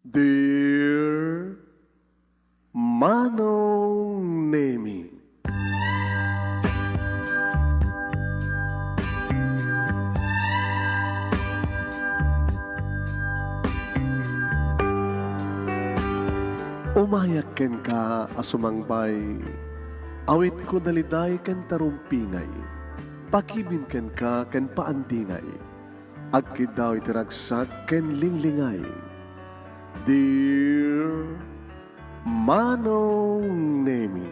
Dear Manong Nemi, umayak ken ka asumangbay, awit ko daliday ken tarumpingay, pakibin ken ka ken paandingay, agkid daw itiragsak ken linglingay. Dear Manong Nemi,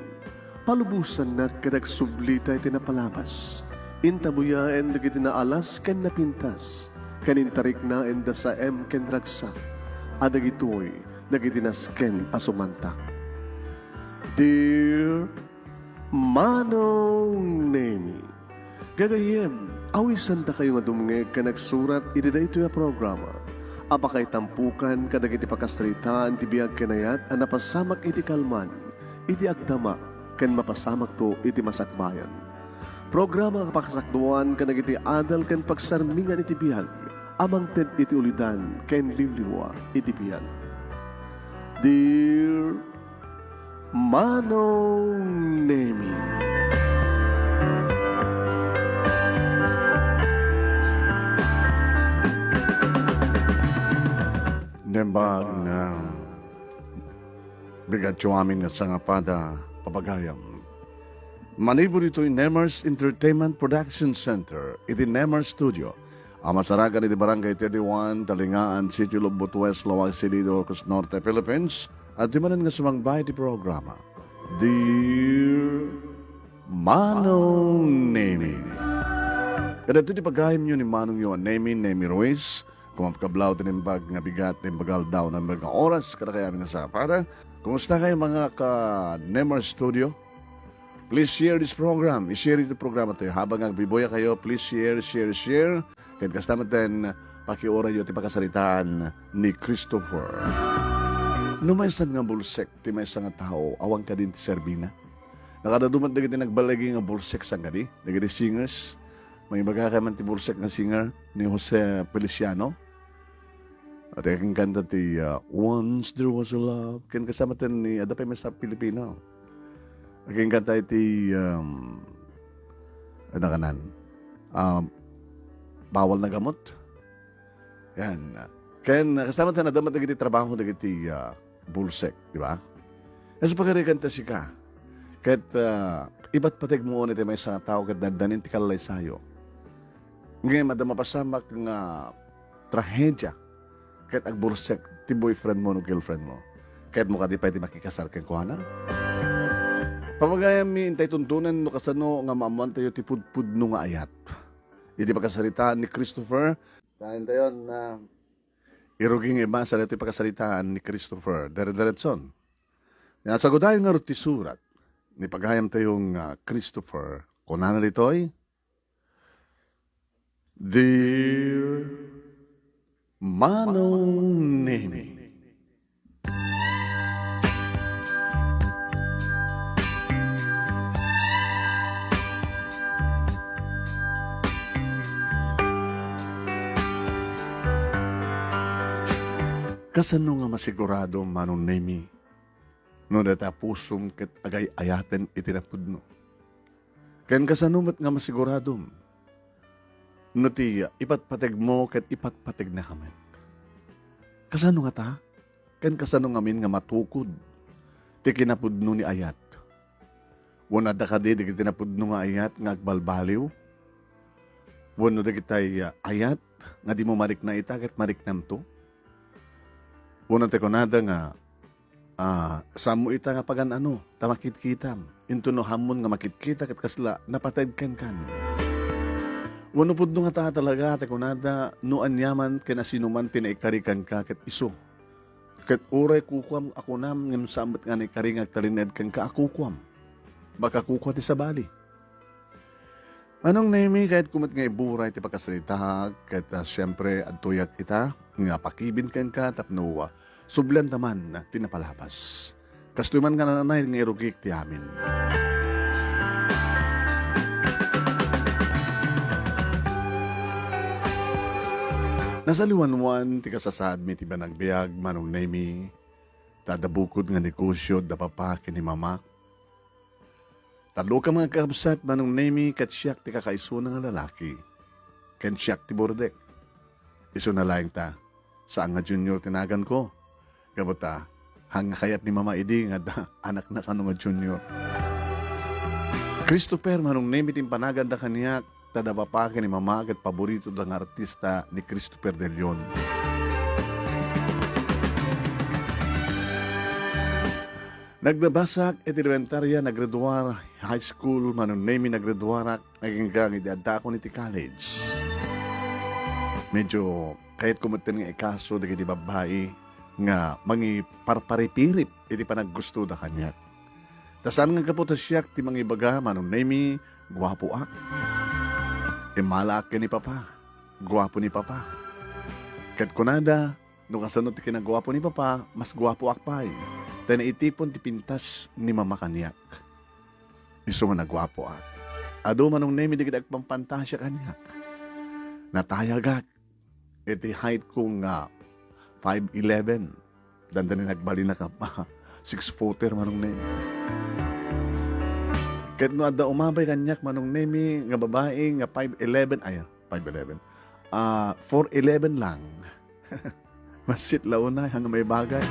palubusan na kadagsublita tinapalabas, intabuya en dagiti naalas ken napintas, kanintarik na en da sa ken ragsak, adagitoy nagitinas ken asumantak. Dear Manong Nemi, gagayem, awisan da kayo nga dumngeg ka nagsurat iti daytoy a programa. Apakay tampukan kadag iti pakastritaan ti biag kanayat a napasamak iti kalman, iti agdama, ken mapasamak to iti masakbayan. Programa kapakasakduan kadag iti adal ken pagsarmingan iti biag, amang ted iti ulidan ken liwliwa iti biag. Dear Manong Nemi, Nembag na bigat amin nga sangapada papagayam. Manibo dito'y Nemers Entertainment Production Center, iti Nemers Studio. Ang masaragan iti Barangay 31, Talingaan, City Lubot West, Lawag City, Dorcas Norte, Philippines. At di manan nga sumangbay iti programa. Dear Manong Nemi. Kada ito di pagayam nyo ni Manong yun, Nemi Ruiz. Kung mapakablaw tinimbag nga bigat, timbagal daw ng mga oras, kada kaya nga sa pada. Kumusta kayo mga ka-Nemer Studio? Please share this program. I-share ito programa tayo. Habang nagbiboya kayo, please share. Kahit kastamat din, pakiura yun iti pagkasalitaan ni Christopher. Numaysan nga bulsek, ti may nga tao, awang ka din ti Serbina. Nakadadumat na kita nagbalagi nga bulsek sang kadi, nagiti singers. May magkakaman ti bulsek nga singer ni Jose Feliciano. At aking kanta ti Once There Was a Love. Ken kasama tin ni Adapay Mesa Pilipino. Aking kanta ti ano kanan? Bawal na gamot. Yan. Ken kasama tin adamat dagiti trabaho dagiti bulsek, di ba? Kasi pagkakanta si ka. Ket iba't patig mo ni may sa tao ket nadanin ti kalay sayo. Ngayon madama pasamak nga trahedya. Kahit agbursek ti boyfriend mo no girlfriend mo. Kahit mo kadi pwede makikasal kang kuhana. Pamagayam mi intay tuntunan no kasano nga maamuan tayo ti pudpud no nga ayat. Iti pagkasalitaan ni Christopher. Kain tayo na iruging iba sa ito pagkasalitaan ni Christopher. Dere-deretson. Nasagudayan nga ti surat. Ni paghayam tayong Christopher. Kunana dito'y Dear Manong Nemi. Kasano nga masigurado, Manong Nemi, no data pusum ket agay ayaten itinapudno. Ken kasano nga masigurado, no ti ipatpateg mo ket ipatpateg na kami. Kasano nga ta? Ken kasano ngamin nga matukod ti kinapudno ni ayat. Wala da kadi di kinapudno nga ayat nga agbalbaliw. Wala da kitay ayat nga di mo marik na ita ket marik nam to. Wala te konada nga samo ita nga pagan ano, tamakit kita. Into no hamon nga makit-kita ket kasla napateg kan. Wano po nga ta talaga, takunada, no anyaman kinasinuman tinaikarikan ka ket iso. Ket uray kukwam ako nam, ngam sambat nga naikaringag talined kang ka akukwam. Baka kukwa ti sabali. Anong Nemi, kahit kumit nga iburay ti pagkasalita, kahit siyempre adtuyat ita, nga pakibin kang ka, tapno sublan taman na tinapalabas. Kastuman nga nanay nga irugik ti amin. Nasa liwanwan, ti kasasad mi ti banagbiag, manong nemi, tadabukod nga negosyo, da papa, kini mama. Talo ka mga kakabsat, manong nemi, kat siyak ti kakaiso nga lalaki. Ken siyak ti bordek. Iso na lang ta, saan nga junior tinagan ko. Gabota, hanga kayat ni mama idi nga da, anak na kano nga junior. Christopher, manong nemi tin panagan da kaniyak, tadaba pa ni mama kat paborito da nga artista ni Christopher De Leon. Nagdabasak, elementarya, naggraduar, high school, manong nemi naggraduarak, naging gang idadda ko niti college. Medyo, kahit kumutin nga ikaso, di babae, nga mangi parparipirip, iti pa naggusto da kanya. Tasan nga kaputas siyak, ti mga ibaga, manong nemi, guwapo ak. Malak ni papa, guwapo ni papa. Kat kunada, nung kasunod ti kinagwapo ni papa, mas guwapo ak pa'y. Tayo naitipon ti pintas ni mama kaniyak. Iso nga nagwapo ak. Ado manong nemi digid agpampantasya kaniyak. Natayagak. Iti height ko nga 5'11". Dandanin nagbali na ka pa. 6'footer manong nemi. Kahit no ada umabay kanyak manong nemi nga babae nga 5'11". Ay, 5'11". 4'11 lang. Masit launay hanggang may bagay.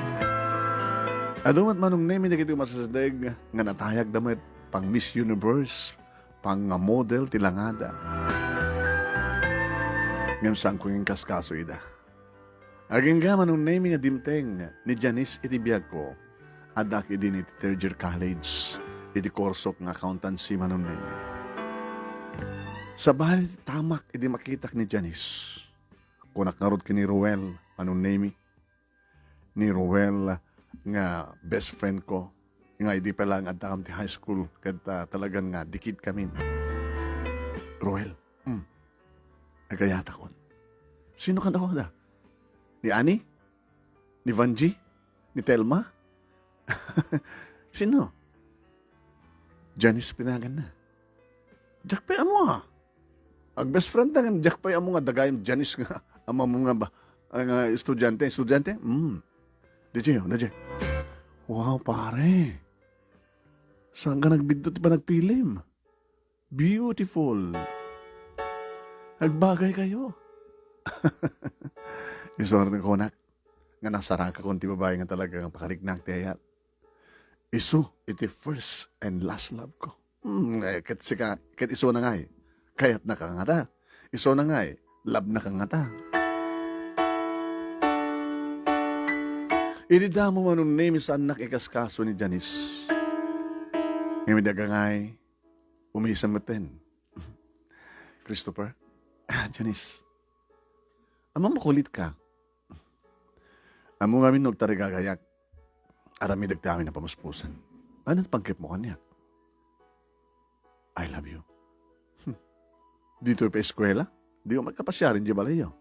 Adumat manong nemi na kito masasadeg nga natayag damit pang Miss Universe, pang model tilangada. Ngam saan ko yung kaskaso ida. Aging ga manong nemi nga dimteng ni Janice itibiyag ko, adak idin iti third year college, iti korsok nga accountancy manong nemi. Sa bahay tamak iti makitak ni Janice. Kunak narod ki ni Ruel, manong nemi. Ni Ruel, nga best friend ko nga hindi pa lang at ti high school kaya talagang nga dikit kami. Roel, nagayata ko. Sino ka daw da? Ni Annie? Ni Vanji? Ni Telma? Sino? Janice pinagan na. Jack pa mo ha? Ang best friend na nga, Jack pa mo nga dagayang Janice nga. Ama mo nga ba? Ang estudyante? Estudyante? DJ. Wow, pare. Saan ka nagbidot pa nagpilim? Beautiful. Nagbagay kayo. Isorang ko nak. Nga nasaraka kung ti babae nga talaga ang pakarignak ti ayat. Isu, iti first and last love ko. Kat iso na nga eh. Kayat na kangata. Iso na nga eh. Love na kangata. Inida mo manong name sa anak ikaskaso ni Janice. Ngayon dagangay, umisan mo ten. Christopher, Janice, amang makulit ka. Amo nga minog tarigagayak. Arami dagdami na pamuspusan. Anong pagkip mo kanya? I love you. Dito pa eskwela? Di ko magkapasyarin di balayo.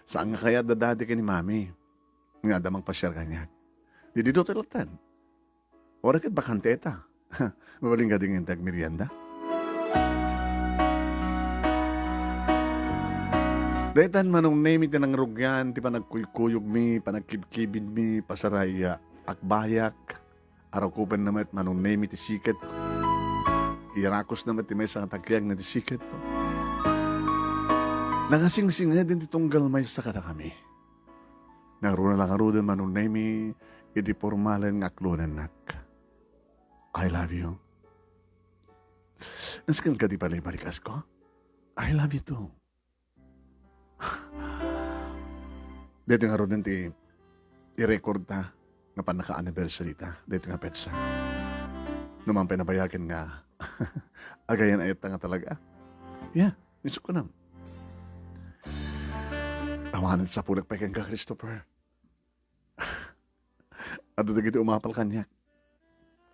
Saan nga kaya dadadi ka ni mami? Nga damang pasyar kanya. Di dito talatan. Orakit bakanteta. Mabaling ka din yung tag-merienda. Daytan manong name iti nang rugyan, ti panagkuykuyog mi, panagkibkibin mi, pasaraya, akbayak, arakupan naman manong name iti sikat ko. Irakos naman ti may sang tagyag na ti sikat ko. Nangasing-sing nga din ti tunggal may sa kada kami. Naruna lang arudan manong name iti formalan nga aklunan nak. I love you. Naskan ka di pala balikas ko? I love you too. Dito nga rin ti i-record ta nga pa naka-anniversary ta. Dito nga petsa. Naman pinabayagan nga agayan ayat nga talaga. Yeah, isip ko na. Awanan sa punak pa ka, Christopher. Ado na giti umapal kanyak.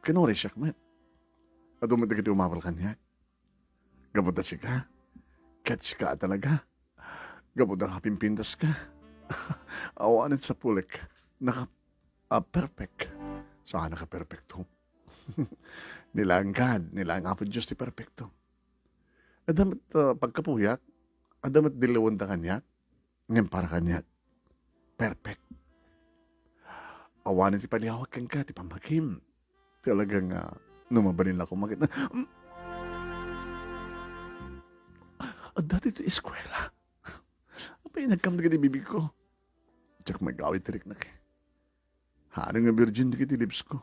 Kinori siya kamat. Ado mo na giti umapal kanyak. Gabot na siya. Catch ka talaga. Gabot na kapimpintas ka. Awanan sa pulik. Perfect. Saan naka-perfecto? Nilangkad. Nilang po Diyos ti perfecto. Adamat pagkapuyak. Adamat dilawan ta kanyak. Ngayon para kanya, perfect. Awanin ti palihawak kang ka, ti pamakim. Talagang numabalin ako makita. At dati ito eskwela. Apa yung nagkam na bibig ko? Tsak mag-awit tirik na kay. Hanang nga virgin di kiti lips ko.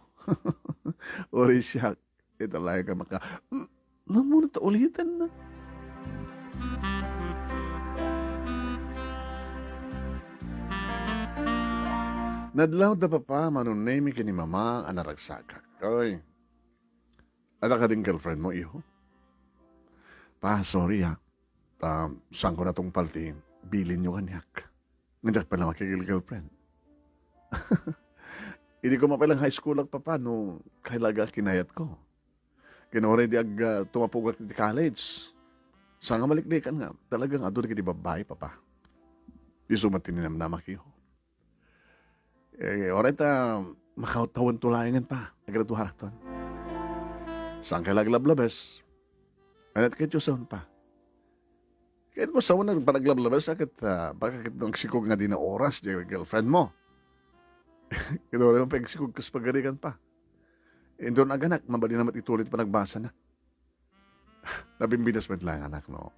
Ori siya. Ito lang ka maka... Namuna ta ulitan na. Nadlaw da papa, manunay kini mama, anaragsaka. Oy, ada ka din girlfriend mo, iho? Pa, sorry ha. Saan ko na tong palti, bilin nyo kanyak. Nandiyak pala makikil-girlfriend. Hindi ko mapalang high school ag papa, no, kailaga kinayat ko. Kinore di ag tumapugak di college. Saan nga malikdikan nga, talagang ado di babae, papa. Di sumatin ni namnamak, iho. Oret makautawan tulayangan pa. Nagraduharak ton. Saan ka laglablabas? Anat kayo saan pa? Kahit mo saan na panaglablas, baka kit nang sikog nga di na oras, di girlfriend mo. Kaya rin mo pagsikog kas pagarikan pa. Doon aganak, mabali naman itulit pa nagbasa na. Nabimbidas mo lang anak, no?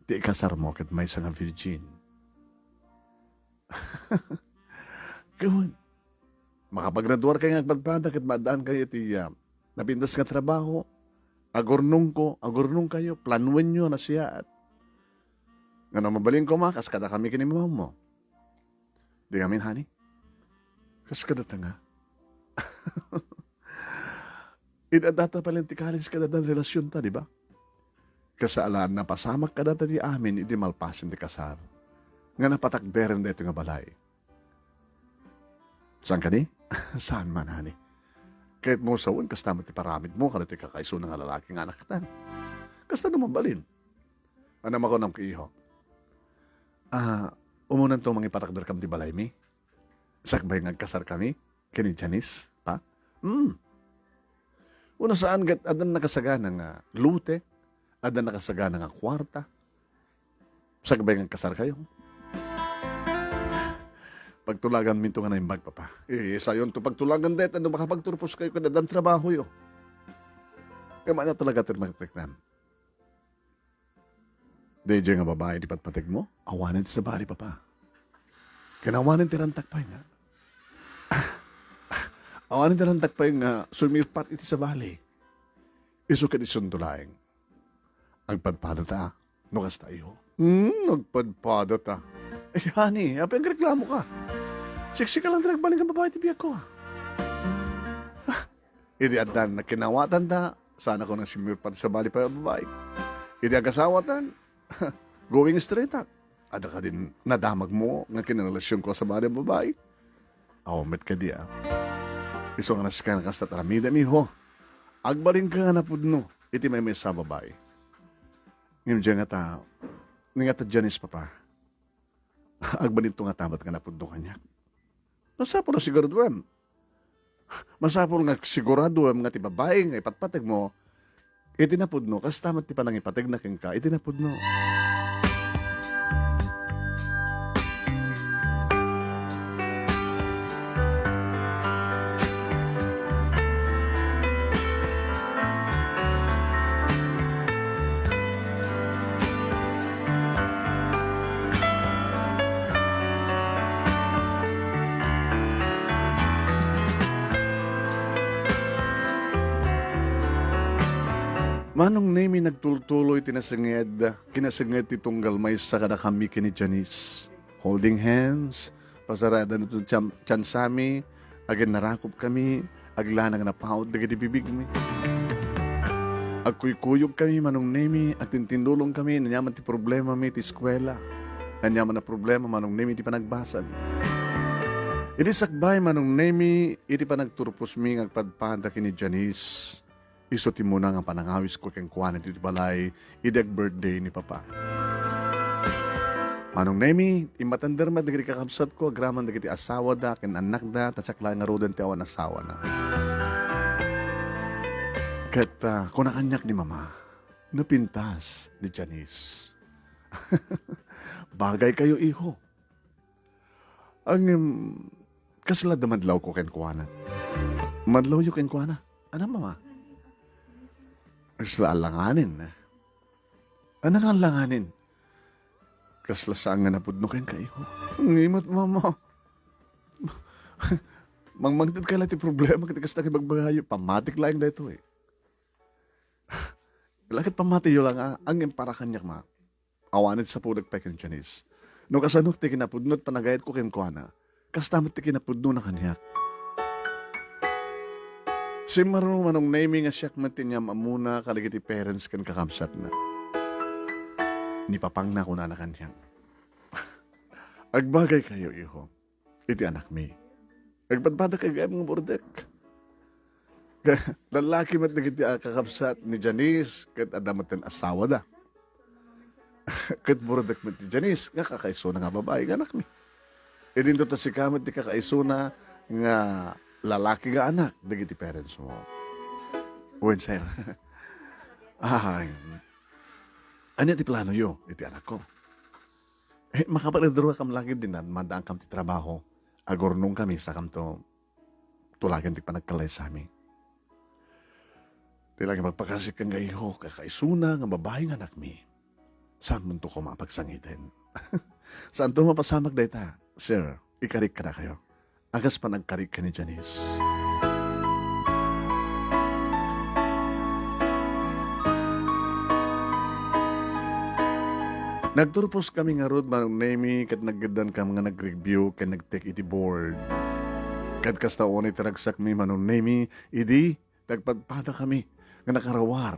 Di ikasar mo kat may isang virgin. Gawin. Makapagraduar kayo nga pagpada kat madaan kayo ti napindas nga trabaho. Agurnong kayo, planuin nyo na siya at nga na mabaling ko kas kada kami kinimamaw mo. Di kami, honey? Kas kada ta nga. Idadata pala ti college kada dan relasyon ta, di ba? Kasaalaan na pasamak kada ta di amin, idi malpasin ti kasar. Nga napatakderen da ito nga balay. Saan ka ni? Saan man, honey? Kahit mo sawan, kasta mo ti paramid mo, kada ti kakaiso ng lalaking anak katan. Kasta naman balin. Anam ako ng kiiho. Umunan to mga ipatakdar kam ti balay mi? Sakbay ngagkasar kami? Kini Janice? Pa? Una saan, adan nakasagana nga lute, adan nakasagana nga kwarta. Sakbay ngagkasar kayo? Pagtulagan minto nga na yung bag, papa. Sayon to pagtulagan det, ano makapagturpos kayo kada dan trabaho yo. Kaya man na talaga tirmagteknan. DJ nga babae, di patpatig mo, awanin ti sa bali, papa. Kinawanin ti rantakpay nga. Awanin ti rantakpay nga, sumirpat iti sa bali. Iso ka isundulaing. Agpadpada ta, no kas tayo. Nagpadpada ta. Honey, apa yung reklamo ka? Siksi ka lang nagbaling ang babae tibiyak ko. Idi adan na kinawatan ta, sana ko nang simirpat sa bali pa yung babae. Idi agasawatan, going straight up. Ada ka din nadamag mo nga kinarelasyon ko sa bali ang babae. Met ka di Iso nga nasika na kasta taramida mi ho. Agbaling ka nga na pudno, iti may sa babae. Ngayon dyan nga ta, nga ta Janice, papa. Agbalin to nga tamat nga napudno kanya. Masapol na siguraduam. Masapol nga siguraduam nga ti babae nga ipatpatag mo, itinapudno, kas tamat ti panang ipatag na keng ka, itinapudno. Manong nemi nagtultuloy kinasanged ti tunggal may sa kada kami kini Janice. Holding hands, pasarada na ito tiyan sami, agad narakop kami, aglanang napahod na gadi bibig mi. Agkuykuyog kami manong nemi, at tintindulong kami, nanyaman ti problema mi ti eskwela. Nanyaman na problema manong nemi ti panagbasag. Iti sakbay manong nemi, iti panagturpos mi ngagpadpada kini Janice. Isuti mo na nga panangawis ko keng kuwanan dito balay, idag birthday ni Papa. Manong Nemi, imatander madagri kakabsat ko, agraman dagiti asawa da, ken anak da, tasakla nga rodan ti awan asawa na. Kat kunakanyak ni Mama, napintas ni Janice. Bagay kayo, iho. Ang kasla da madlaw ko kenkwana. Madlaw yu kenkwana. Ano mama? Kasla alanganin. Ano nga alanganin? Kasla saan nga napudno ken ka, iho. Ngimot, mama. Mangmangtid ka lang ti problema kati kas nakibagbagayo. Pamatik lang dito eh. Lakit pamati yun lang ang para kanyak ma. Awanit sa pudag pekin Chinese. No kasanok ti kinapudnot panagayat ko kenkwana. Kas tamat ti kinapudno na kanyak. Si marunong manong naming nga siyak matinyam amuna kaligiti parents kan kakamsat na. Ni papang na ko na kanyak. Agbagay kayo, iho. Iti anak mi. Agpadpada kay gayam ng burdek. Lalaki mat nagiti kakapsat ni Janice kat adamatan asawa da. Kat burdek mat ni Janice nga kakaiso na nga babae nga anak mi. E din ta si kamat di kakaiso na nga lalaki nga anak dagiti parents mo. Uwin sir. Ay. Ano ti plano yo? Iti anak ko. Makaparidro kam lagi din na mandaan kam ti trabaho. Agornong kami sa kamto tulagan ti panagkalay sa amin. Tilang magpakasik kang gaiho, kakaisuna nga babae nga anak mi. Saan mo ko mapagsangitin? Saan to mapasamag dayta? Sir, ikarik ka na kayo. Agas pa nagkarik ka ni Janice. Nagturpos kami nga rod manong nemi kat naggadan ka mga nag-review kat nag-take iti board. Kat kasta o itaragsak mi manong nemi, idi, tagpadpada kami nga nakarawar.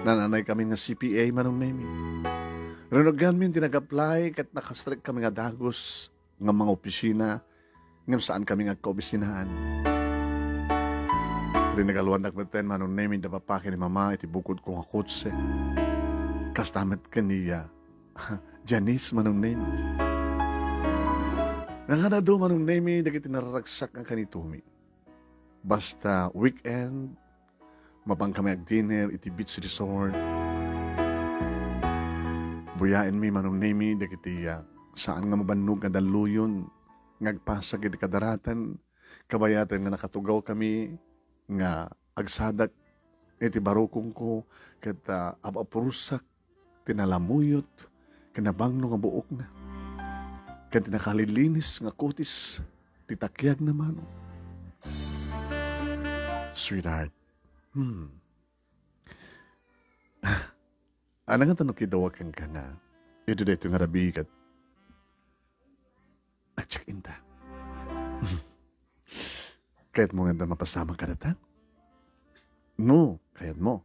Nananay kami nga CPA manong nemi. Renogan min tinag-apply kat nakastrike kami nga dagos nga mga opisina ngam saan kami nga kaopisinahan. Rinagaluan nagmeten manong nemi da papake ni mama iti bukod ko nga kotse. Kastamat kaniya. Janice manong name. Nanganado manong name dagiti nararagsak ang kanitumi. Basta weekend, mapang kami ag-dinner, iti beach resort. Buyain mi manong name dagiti saan nga mabannog nga daluyon, ngagpasag iti kadaratan, kabayatan nga nakatugaw kami, nga agsadak, iti barokong ko, kat apapurusak, tinalamuyot, kanabangno nga buok na. Kan tinakalilinis nga kutis, titakyag naman. Sweetheart, ano nga tanong kidawag kang ka na, ito dito nga rabi kat, check-in ta. Kahit mo nga mapasama ka na ta? No, kahit mo.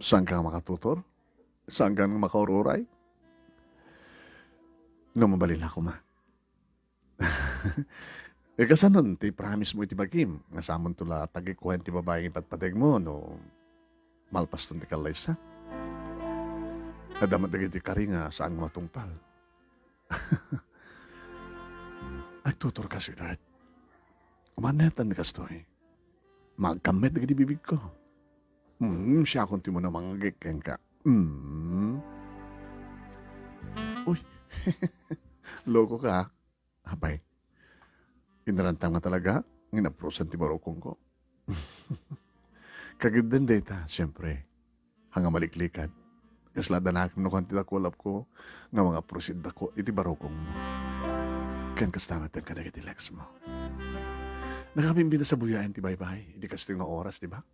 Saan ka makatutor? Saan ka makaururay? No, mabalin ako, ma. Kasanon, ti promise mo iti bagim. Nga samon tula tagikuhan ti babaeng ipatpateg mo, no? Malpas ton ti kalay sa. Nadamat ti kari nga saan matungpal. Ay, tutor ka, sweetheart. Umanetan ni kastoy. Magkamit na bibig ko. Siya kung ti mo na manggigeng ka. Uy, loko ka. Abay, inarantang na talaga. Nginaprosan ti barokong ko. Kagiddan data, siyempre. Hanga maliklikan. Kaslada na akim no kanti dakulap ko. Nga mga prosid ko, iti barokong mo. Kan kastangat ang kadagiti lex mo. Nakapimbida sa buyain ti baybay. Hindi kasting na oras, di ba?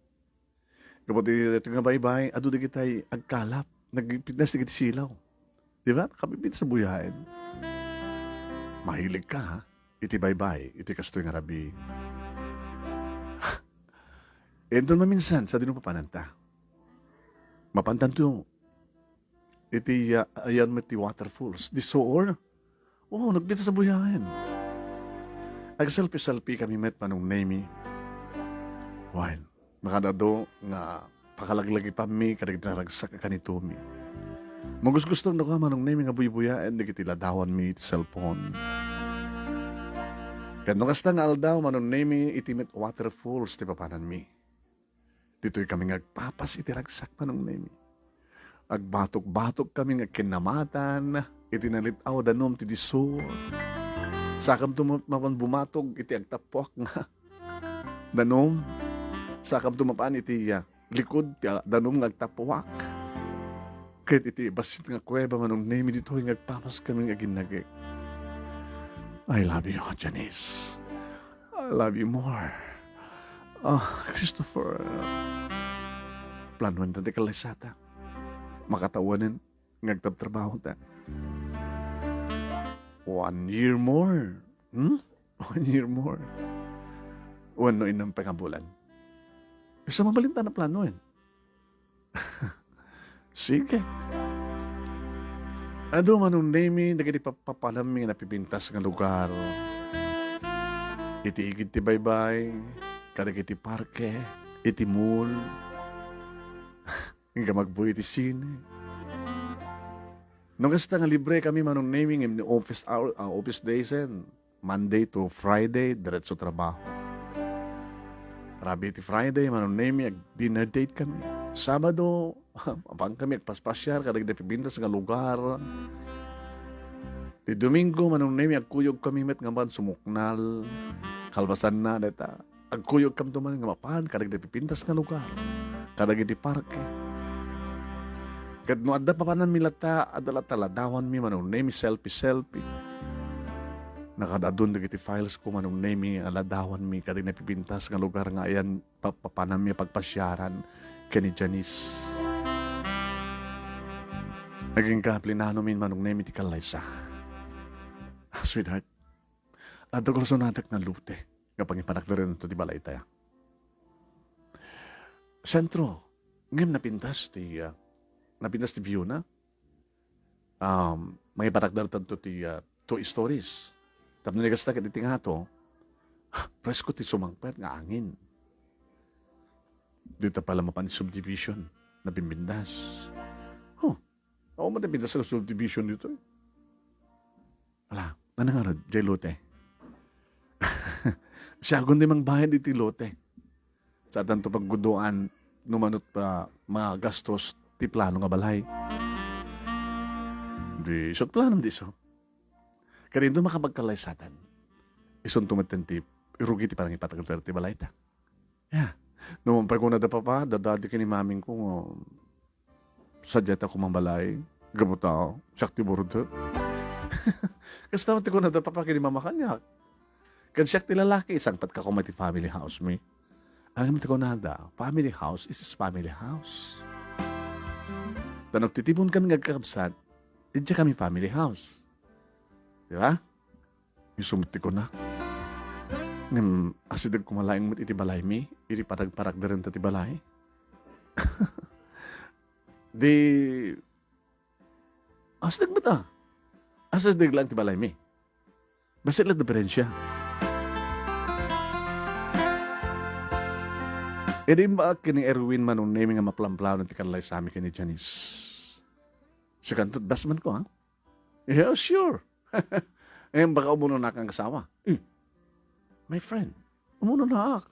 Kapag ito nga baybay, ado di kita'y agkalap. Nagpitnas di kiti silaw. Di ba? Nakapimbida sa buyain. Mahilig ka, ha? Iti baybay, iti kastoy nga rabi. Doon maminsan, sa dinupapananta. Mapantanto, iti ayan mo ti waterfalls. Di soor. Oo, nagbita sa buyain. Agsalpi-salpi kami met manong name. While, makadado nga pakalaglagi pa mi kadag naragsak ka kanitumi. Magus-gustong na ka manong name nga buy-buyain di kiti ladawan mi iti cellphone. Kadno kasta nga aldaw manong name itimit waterfalls ti papanan mi. Dito'y kami ngagpapas iti ragsak manong name. Agbatok-batok kami nga kinamatan itinalitaw danom ti disur. Sakam tumapan bumatog, iti agtapwak nga. Danom, sakam tumapan iti likod, ti danom nga agtapwak. Kahit iti basit nga kuweba manong name dito, yung agpapas kami nga ginagig. I love you, Janice. I love you more. Christopher. Planuan ta di kalaysata. Makatawanan, ngagtabtrabaho ta. 1 year more. 1 year more. Wano inang pangabulan. Isa mabalinta na plano yun. Sige. Ado manong name, nagadi papapalaming napipintas ng lugar. Iti igid ti baybay, kadag iti parke, iti mall, nga magbuhi iti sine. Nung kasta nga libre kami manong naming in the office hour, office days and Monday to Friday, diretso trabaho. Rabi iti Friday, manong naming, dinner date kami. Sabado, apang kami, agpaspasyar, kadag napipintas nga lugar. Di Domingo, manong naming, agkuyog kami met nga man sumuknal, kalbasan na, deta. Agkuyog kam tuman nga mapan, kadag napipintas nga lugar. Kadag iti parke. Kad no adda pa panan milata, adala taladawan mi, manong naming selfie. Nakadadun dagiti files ko manong naming aladawan mi, kadag napipintas nga lugar nga ayan, papanan mi pagpasyaran, kani Janice. Naging kaplinano min manong naming ti kalaysa. Sweetheart, ato ko natak na lute, kapag ipanakdarin ito di balay tayo. Sentro, ngayon napintas ti view na. May patakdar tanto ti 2 stories. Tapos naligas na kiti nga to, presko ti sumangpet nga angin. Dito pala mapan subdivision na bimbindas. Ako matapindas sa subdivision dito eh. Wala, nanangarad, jay lote. Siya kundi mang bayan iti lote. Sa tanto pagguduan, numanot pa mga gastos, ti plano nga balay. Di, isot plano di so. Kaya rin makapagkalaysatan. Ison tumatentip, irugi ti parang ipatagal ti balay ta. Yeah. Noong pag una da pa, dadadi ka ni maming ko, sadya ta kumambalay, gamot ako, sakti burdo. Kasi naman ko na da pa kini mama kanya. Kan siya ti lalaki, isang pat ka kumati family house mi. Ang naman ko na da, family house is his family house. Tanong titipon kami ngagkakabsat, idya kami family house. Di ba? Isumuti ko na. Ngam, asidag kumalayang mo't iti balay mi, iti patagparak da rin ti balay. Di, asidag ba ta? Asidag lang ti balay mi. Basit lang diferensya. E di ba kining Erwin man nung naming nga maplamplaw ng tikalay sa amin kini Janice? Siya kantot, dasman ko ha? Yeah, sure. Eh, baka umuno na kang kasawa. My friend, umuno na ak.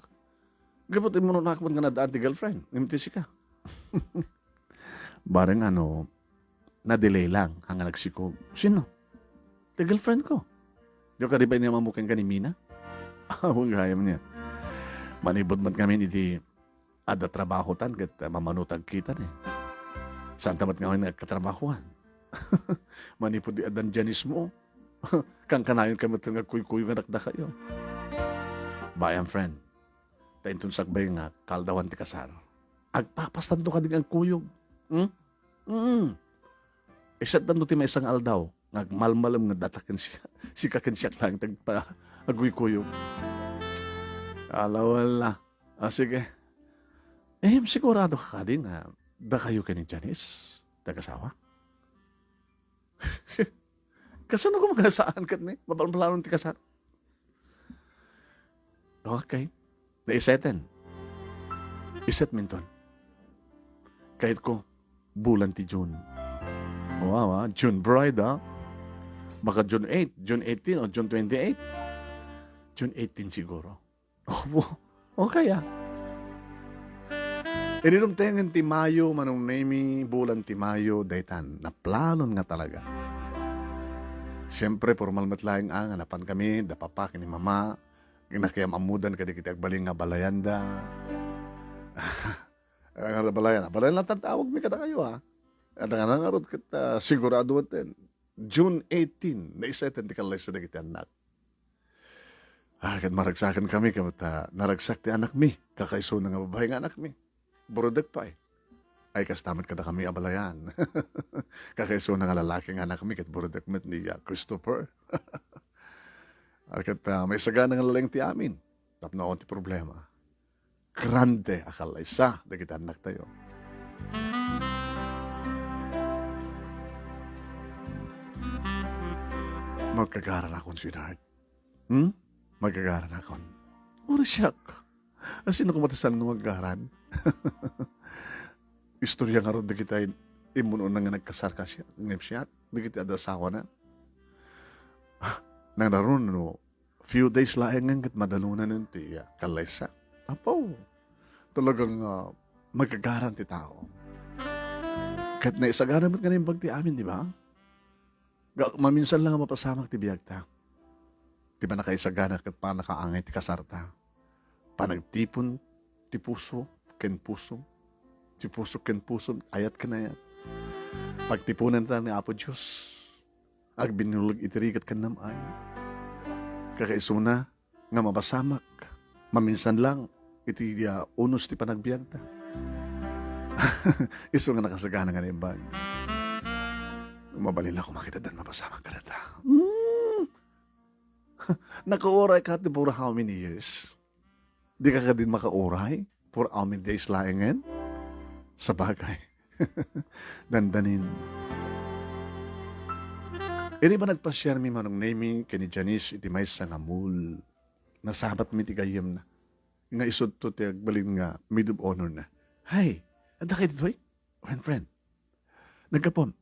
Gapot umuno na ak man nga nadaan ti girlfriend. Imtisi ka. Barang na-delay lang hanggang nagsikog. Sino? The girlfriend ko. Di ka di ba niya mamukin ka ni Mina? Huwag hayam niya. Manibod man kami iti ada trabaho tan kat mamanutag kita ni. Saan tamat nga nagkatrabahoan? Manipod di adan Janice mo. Kang kanayon kami ito nga kuy-kuy nga nakda kayo. Bayan friend, taintun sagbay nga kaldawan ti kasar. Agpapastan to ka din ang kuyog. Isat dan ti may isang aldaw, ngagmalmalam nga datakan siya. Sikakan siya lang tagpa aguy-kuyog. Alawala. Sige. Sigurado ka din nga da kayo ka ni Janice? Tagasawa? Kasano ko magasaan kat ni? Mabalong ti kasar. Okay. Naiseten. Iset minton. Kahit ko, bulan ti June. Wow, June bride, ha? Baka June 8, June 18, o June 28. June 18 siguro. Okay, ah. Ininom tengen ti Mayo, manong nemi, bulan ti Mayo, daytan. Naplanon nga talaga. Siyempre, formal matlaing ang hanapan kami, dapapa kini mama, kinakayam amudan kadi kita agbaling nga balayanda. Ang balayan lang tatawag mi kada kayo ha. At ang nangarot kita sigurado atin, June 18, na isa ito, di kalay sa kita anak. Kat maragsakan kami, kamata naragsak ti anak mi, kakaiso na nga babae nga anak mi. Burudag pa eh. Ay, kastamat kada kami abalayan. Kakaiso na nga lalaki nga anak mi, kat burudag met ni Christopher. Kat may sagana nga lalang ti amin. Tapno ti problema. Grande akalay sa, da kita anak tayo. Magkagaran akong sweetheart. Magkagaran akong. Ora siyak. Sino ko matasan ng maggaran? Istorya nga ron di kita imuno na nga nagkasar ka siya. Ngayip siya. Di kita adasawa na. Nang naroon, no, few days laeng nga madalunan ng tiya. Kalaysa. Apo. Talagang magkagaran ti tao. Kahit naisagana mo't nga na yung bagti amin, di ba? Maminsan lang mapasamak ti biyag ta. Di ba nakaisagana kat pa nakaangay ti kasarta. Panagtipon ti puso, ken puso. Ti puso ken puso, ayat ka na yan. Pagtipunan ta ni Apo Diyos, agbinulog itirigat ka namay. Kakaisuna, nga mapasamak. Maminsan lang, iti unos ti panagbiag ta. Iso nga nakasagana nga na yung bag. Mabalin ako makita dan mapasamak ka na ta. Nakauray ka for how many years? Di ka din makauray for how many days laingin? Sa bagay. Dandanin. Ini ba nagpa-share mi manong naming kini Janice iti may sangamul. Nasabat mi ti gayem na. Nga isod to ti agbalin nga maid of honor na. Hay, anda kayo dito friend. Nagkapon.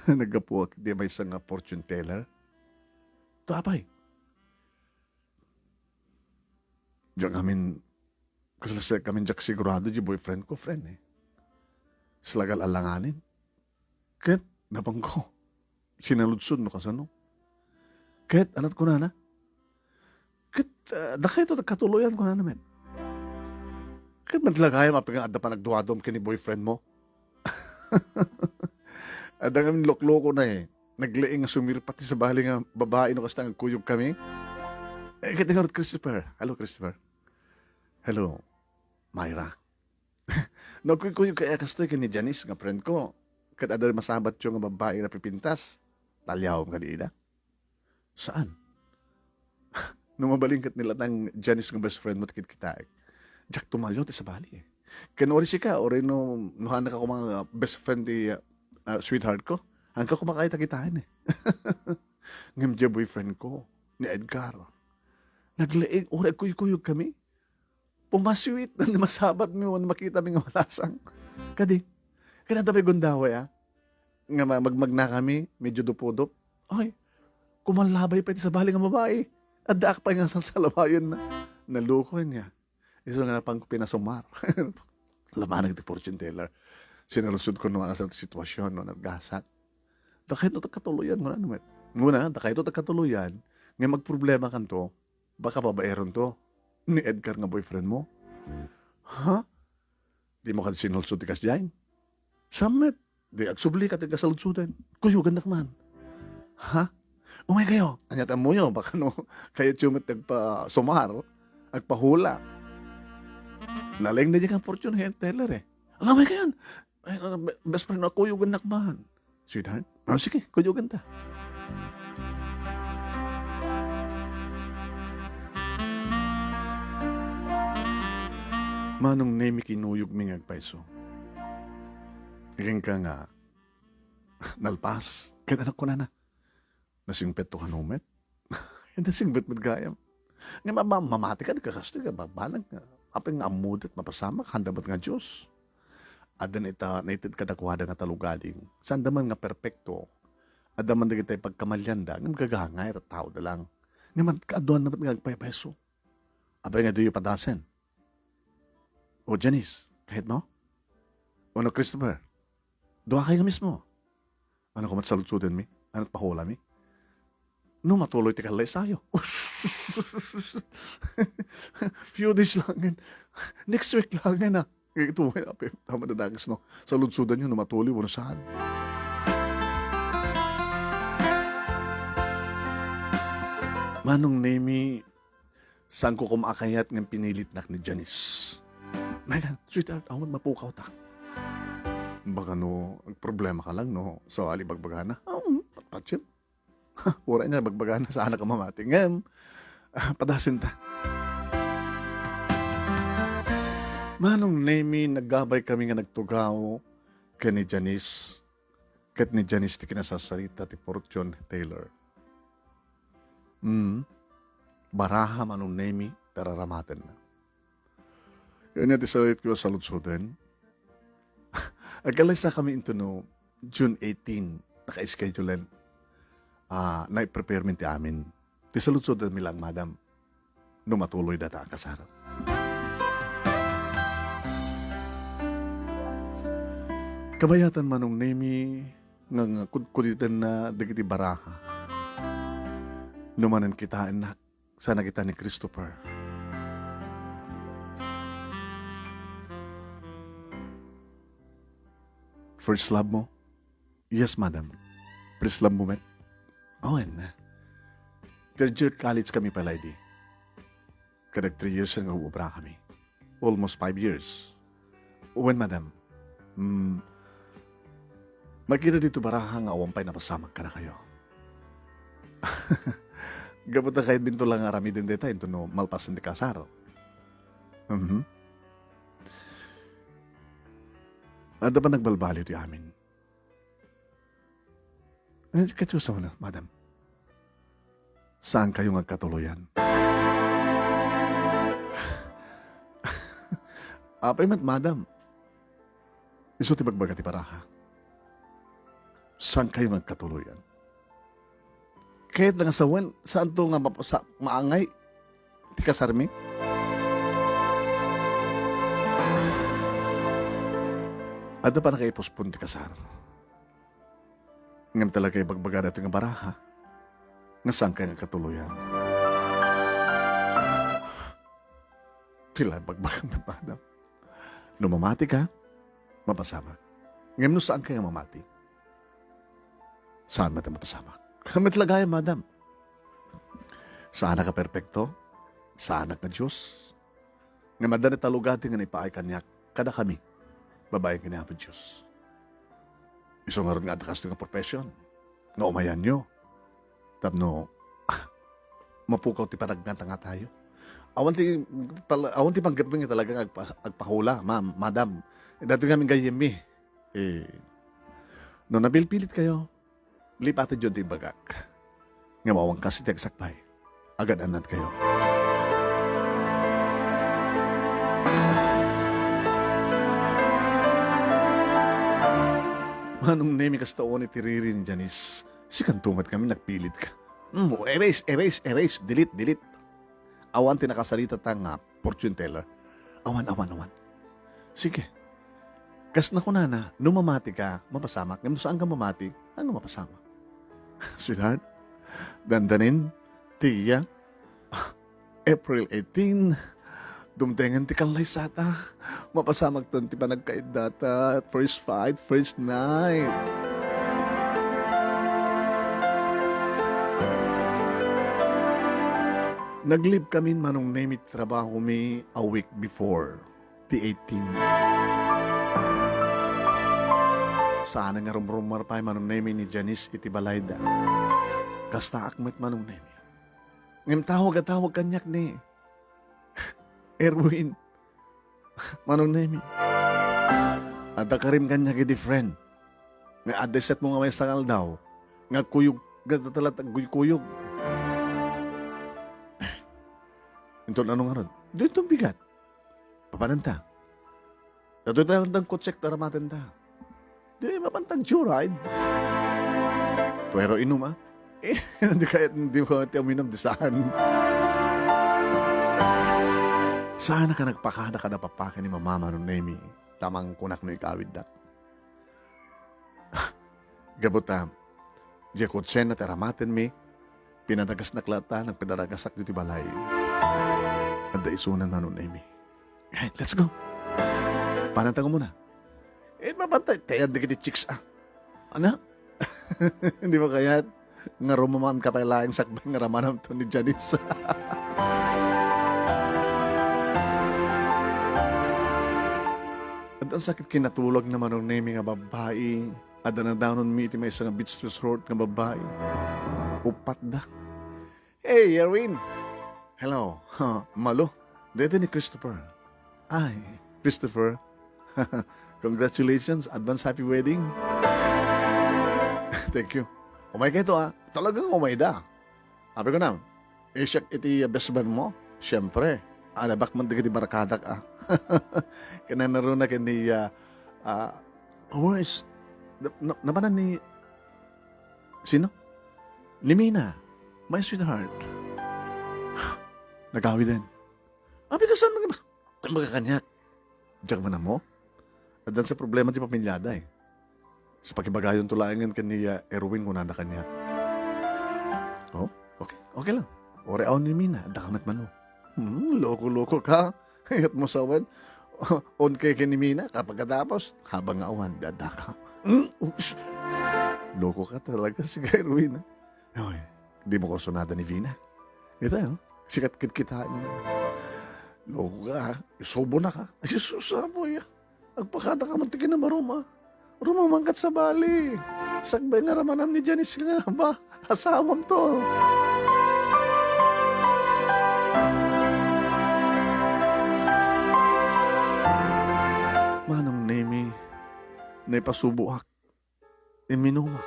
Nagkapo di may isang fortune teller. Ito apay. Diyan kami jak sigurado di boyfriend ko, friend eh. Silagal alanganin. Kahit nabang ko, sinaludsod no kasano. Kahit anat ko na. Kahit dakay ito nagkatuloyan ko na naman. Kahit madlagay mapigang adda pa nagduwadom kini boyfriend mo. Adda kami lokloko na eh. Naglaing nga sumir pati sa bali nga babae no kasta nagkuyog kami. Kahit nga Christopher. Hello, Christopher. Hello, Myra. Nagkuyog kaya kastoy ka ni Janice nga friend ko. Kahit adda masabat yung nga babae na pipintas. Talyaw ka diida. Saan? Nung mabalingkat nila ng Janice nga best friend mo tikit kita eh. Jack tumalyo ti sa bali eh. Kanori si ka, ori no, nuhanak ako mga best friend di sweetheart ko. Hanggang kumakay tagitain eh. Ngam dya boyfriend ko, ni Edgar. Naglaing, ori kuyog kami. Pumaswit na masabat mo, makita mi nga malasang. Kadi, kanadabay gundaway Nga magmag na kami, medyo dupodop. Ay, kumalabay pa iti sa bali nga babae. At daak pa nga salsalabayon na. Naluko niya. Iso nga pang pinasumar. Lamanag ti fortune teller. Sinalusod ko nung asal sitwasyon no, naggasat. Dakay ito tagkatuluyan mo na naman. Muna, dakay ito tagkatuluyan. Nga magproblema kan to, baka babaeron to. Ni Edgar nga boyfriend mo. Ha? Di mo ka sinulsod ti kasyain? Samet. Di agsubli ka ti kasaludsudan. Kuyugan na man. Ha? Umay kayo. Anyatan mo yun. Baka no, kaya tiyumit nagpa-sumar. Nagpahula. Nalang na dyan kang fortune teller eh. Alamay kayo. Best friend na kuyugan na man. Sweetheart? Oh, sige, kuyugan ta. Manong nemi kinuyog mi ngagpaiso. Iking ka nga, nalpas. Kaya anak ko na. Nasingpet to kanumet. Nasingpet mo't gayam. Nga mamati ka, kakasti ka, babalag nga. Apeng nga amudat, mapasamak, handabat nga Diyos. Adan ita, naitid kadakwada nga talugaling. Saan daman nga perpekto. Adaman na kita pagkamalyanda, nga magagangay, tao da lang. Nga magkaaduan naman nga agpaypeso. Abay nga doyo padasen. O Janice, kahit mo? O no Christopher? Doha kayo nga mismo. Ano ko matsalutsudan mi? Ano't pahula mi? No, matuloy ti kalay sayo. Few days lang yan. Next week lang yan ah. Ito, tama na dagis no. Sa lunsudan yun, no, matuloy mo na saan. Manong Nemi, saan ko kumakayat ng pinilit nak ni Janice? Megan, sweetheart, awan mapukaw ta. Baka no, ang problema ka lang no, sa alibagbagana. Patpatsip. Wala niya, bagbagana, saan ka mamating. Padasin ta. Manong Nemi, naggabay kami nga nagtugaw kay ni Janice. Kat ni Janice ti kinasasarita ti Fortune Taylor. Baraha manong Nemi, tararamaten na. Yun yung tisalit ko sa lutsudan. Agalay sa kami ito no, June 18, naka-schedulean. Na-prepare min ti amin. Tisalutsudan mi lang, madam. No matuloy data ang kasarap. Kabayatan manong Nemi, nga kuditan na dagiti baraha. Numanan kita anak, sana kita ni Christopher. First love mo? Yes, madam. First love mo, met? Oo, third year college kami pala, di. Kadag 3 years ang ubra kami. Almost 5 years. When, madam? Magkita dito baraha nga awampay na pasamag ka na kayo. Gabot na kahit binto lang arami din dita, ito no, malpasan di kasaro. Ada pa nagbalbali di amin? Katsusa mo na, madam. Saan kayo nagkatuloyan? Apay madam. Iso ti bagbaga ti paraha. Saan kayo nagkatuloyan? Kahit nga sawan, saan to nga maangay? Ti kasarmi? Ada pa na kayo pospon ti kasar. Ngam talaga ibagbaga natin nga baraha. Nga saan kayo nagkatuloyan? Tila bagbaga na madam. No mamati ka, mapasama. Ngam no saan kayo mamati? Saan mata mapasama? Kami talaga yan, madam. Saan ka perpekto? Saan ka Diyos? Nga madani talugati nga ipaay kanyak, kada kami, babae kanya po Diyos. Iso nga rin nga atakas nga profesyon, nga umayan nyo. Tapno, mapukaw ti panagngata nga tayo. Awan ti panggapin nga talaga agpahula, ma'am, madam. Dato nga aming gayemi. No nabilpilit kayo, lipati dyan di bagak. Nga mawang kasi ti agsakpay. Agad anad kayo. Manong Nemi kastaon iti riri ni Janice. Sikantumat kami, nagpilit ka. Erase, delete. Awan ti nakasalita ta nga, fortune teller. Awan. Sige. Kas na ko na, numamati ka, mapasamak. Ngayon saan ka mamati, ano mapasamak? Sweetheart, dandanin, tiya, April 18, dumtengan ti kalay sata, mapasamag ton ti panagkaid data, first fight, first night. Naglib kami manong Nemi trabaho mi a week before, the 18. Saan nga rumrumar pa manong Nemi ni Janice iti balayda. Kasta akmet manong Nemi. Ngem tawag kanyak ni Erwin. Manong Nemi. Ada karim kanyak iti friend. Nga adeset mo nga may sangal daw. Nga kuyog, gatalat kuyog. Ito ano nga ron? Dito bigat. Papananta. Ito tayong kutsek taramatan ta. Di mapantang ride. Pero inuma. Hindi kahit hindi ko uminom di saan. Sana ka nagpakada ka na papaka ni Mama no Nemi. Tamang kunak no ikawid dat. Gabuta. Di kutsen na teramaten mi. Pinadagas na klata, nagpidadagasak dito balay. At daisunan na nun, Amy. Hey, let's go. Panantang mo muna. Mapantay. Tayad na kiti chicks, Ano? Hindi mo kaya nga rumaman ka tayo laing sakbay nga ramanam to ni Janice. At ang sakit kinatulog naman ng naming nga babae. At na downon mi iti may isang beach resort nga babae. Upat da. Hey, Erwin. Hello. Malo. Dito ni Christopher. Ay, Christopher. Congratulations. Advance happy wedding. Thank you. Umay ka ito Talagang umay da. Sabi ko na, siyak iti best man mo. Siyempre. Alabak man di barakadak Kananaro na kani where is nabanan ni sino? Ni Mina. My sweetheart. Nagawi din. Abi ka saan magkakanyak? Diyak man na mo? At dan sa problema ti pamilyada Sa pakibagayon tulayangan kaniya Erwin kung nanda kanyak. Oh, okay. Okay lang. Oreaw ni Mina. Dakamat man mo. Loko-loko ka. Hayat mo sawan. On kay ni Mina. Kapag katapos, habang awan, dada ka. Loko ka talaga si Erwin. Oy, di mo ko sunada ni Vina. Ito sikat kitaan niya. Loko ka Isobo na ka. Ay, susaboy Agpakata ka mantikin na maruma. Rumamangkat sa bali. Sagbay nga ramanam ni Janice nga ba? Asawam to. Manong Nemi, naipasubuak. Iminumak.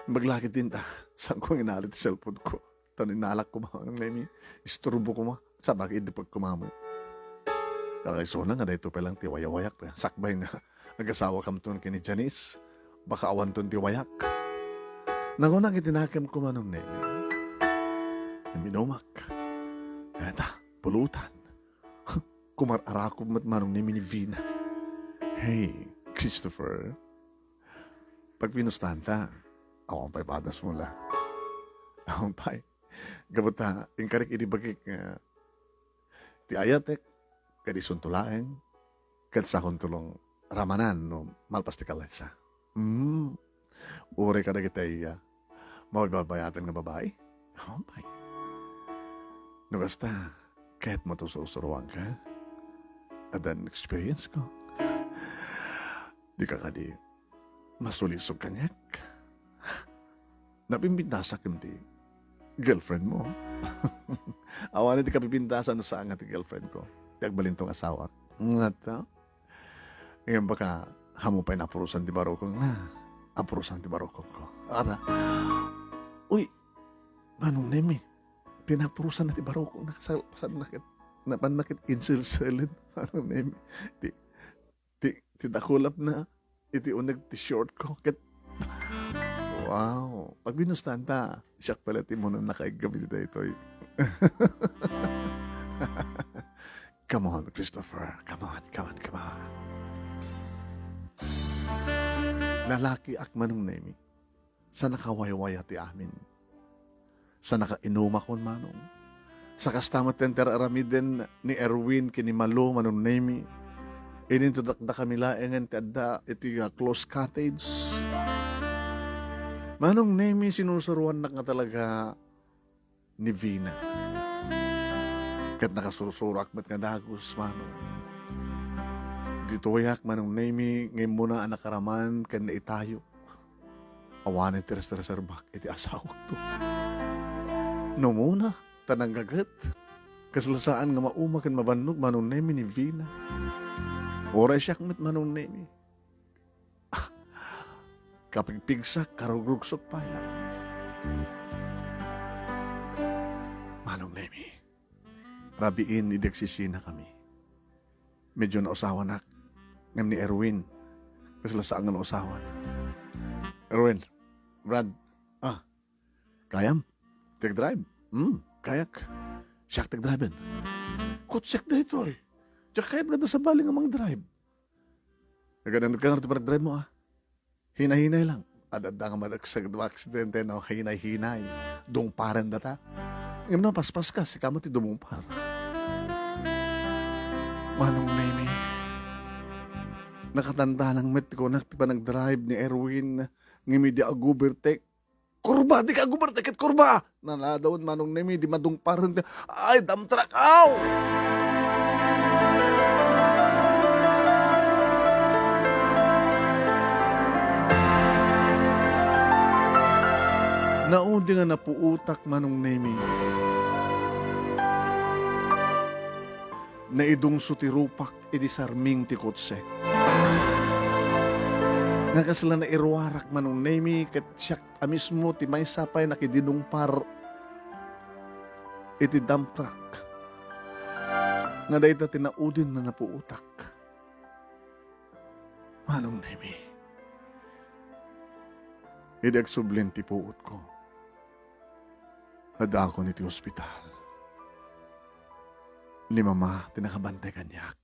Maglakit din saan ko inalit sa cellphone ko. Taninalak ko Manong Nemi. Isturbo ko sa bagay di pag kumamoy. Kakaiso na nga dahito pa lang tiwayawayak. Sakbay nga. Nag-asawa kam to kini Janice. Baka awan to tiwayak. Nangunang itinakam ko Manong Nemi. Iminumak. Eta, pulutan. Kumar-arakob mat Manong Nemi ni Vina. Hey, Christopher. Pag pinustahan ta, awang pa'y padas mo la. Awang pa'y. Gabuta, yung karik inibagik ti ayatek, kadi suntulaeng, kad sa tulong ramanan no malpas ti kalaysa. Uri ka na kita mawagbabayatan nga babae. Awang pa'y. No basta, kahit matususuruan ka, at an experience ko, di ka kadi masulisog kanyak. Napimpintasak yung ti girlfriend mo. Awan na di ka pipintasan sa nga ti girlfriend ko. Di agbalintong asawa. Nga ta? Ngayon baka hamo pa'y napurusan di barokong na. Apurusan di barokong ko. Ara, uy, Manong Nemi, pinapurusan na ti barokong na pasan nakit. Napanakit insil-silid. Manong Nemi, ti dakulap na. Iti unag ti short ko. Wow. Pag binustan ta, siyak pala ti mo na nakaigabit na ito. Come on, Christopher. Come on. Lalaki ak Manong Nemi. Sa nakawaywaya ti amin. Sa nakainuma kon Manong. Sa kastamat tenter aramiden ni Erwin kini Malo Manong Nemi. Inintudak da kami laengan ti adda iti close cottage. Manong Nemi sinusuruan na nga talaga ni Vina. Kat nakasusurak ba't nga dagos, Manong. Dito yak, Manong Nemi, ngayon muna ang nakaraman kan na itayo. Awanin ti reserbak iti asawak to. No muna, tananggagat. Kaslasaan nga mauma kan mabanog, Manong Nemi ni Vina. Oray siyak met Manong Nemi. Kapigpigsak, karugrugsok pa yan. Manong Nemi, rabiin idagsisina kami. Medyo nausawa na ngam ni Erwin. Kasla saan nga nausawan. Erwin, Brad, kayam? Tag-drive? Kayak. Siyak tag-drive. Kutsik na ito Tsaka kahit ganda sa baling amang drive. Nagandang ka nga ito drive mo Hinahinay lang. Adada nga madagsag do aksidente na hinay-hinay. Dong paran data. Ngayon na paspas ka, si kamot ti dumungpar. Manong Nemi, nakatanda lang met ko na ti pa nag-drive ni Erwin ngimi di agubertek. Kurba, di ka agubertek at kurba! Nanadawon Manong Nemi, di madungparan. Ay, damtrak, aw! Naudi nga napuutak Manong Nemi. Na idong sutirupak edi sarming ti kotse. Nga kasla na irwarak Manong Nemi ket siyak amismo ti may sapay nakidinungpar iti dump truck. Nga dahita tinaudin na napuutak. Manong Nemi. Idi agsublin ti puot ko. Hada ako niti ospital. Ni mama, tinakabantay kanyak.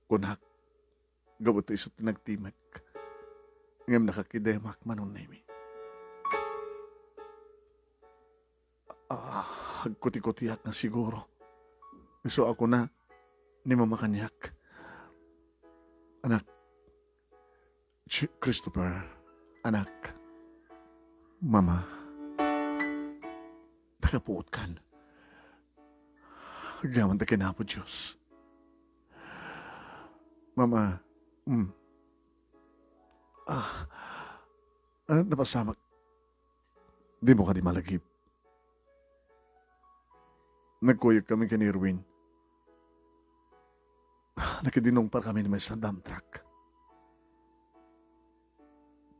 Kunak, gabot iso tinagtimek. Ngam nakakidemak Manong Nemi. Hagkuti-kutiyak na siguro. So ako na, ni mama kanyak. Anak, Christopher, anak, mama, nakapuot kan. Agaman ta kinapo Diyos. Mama, ano napasamak? Di mo ka di malagip. Nagkuyog kami kay Erwin. Nakidinungpar kami naman sa dump truck.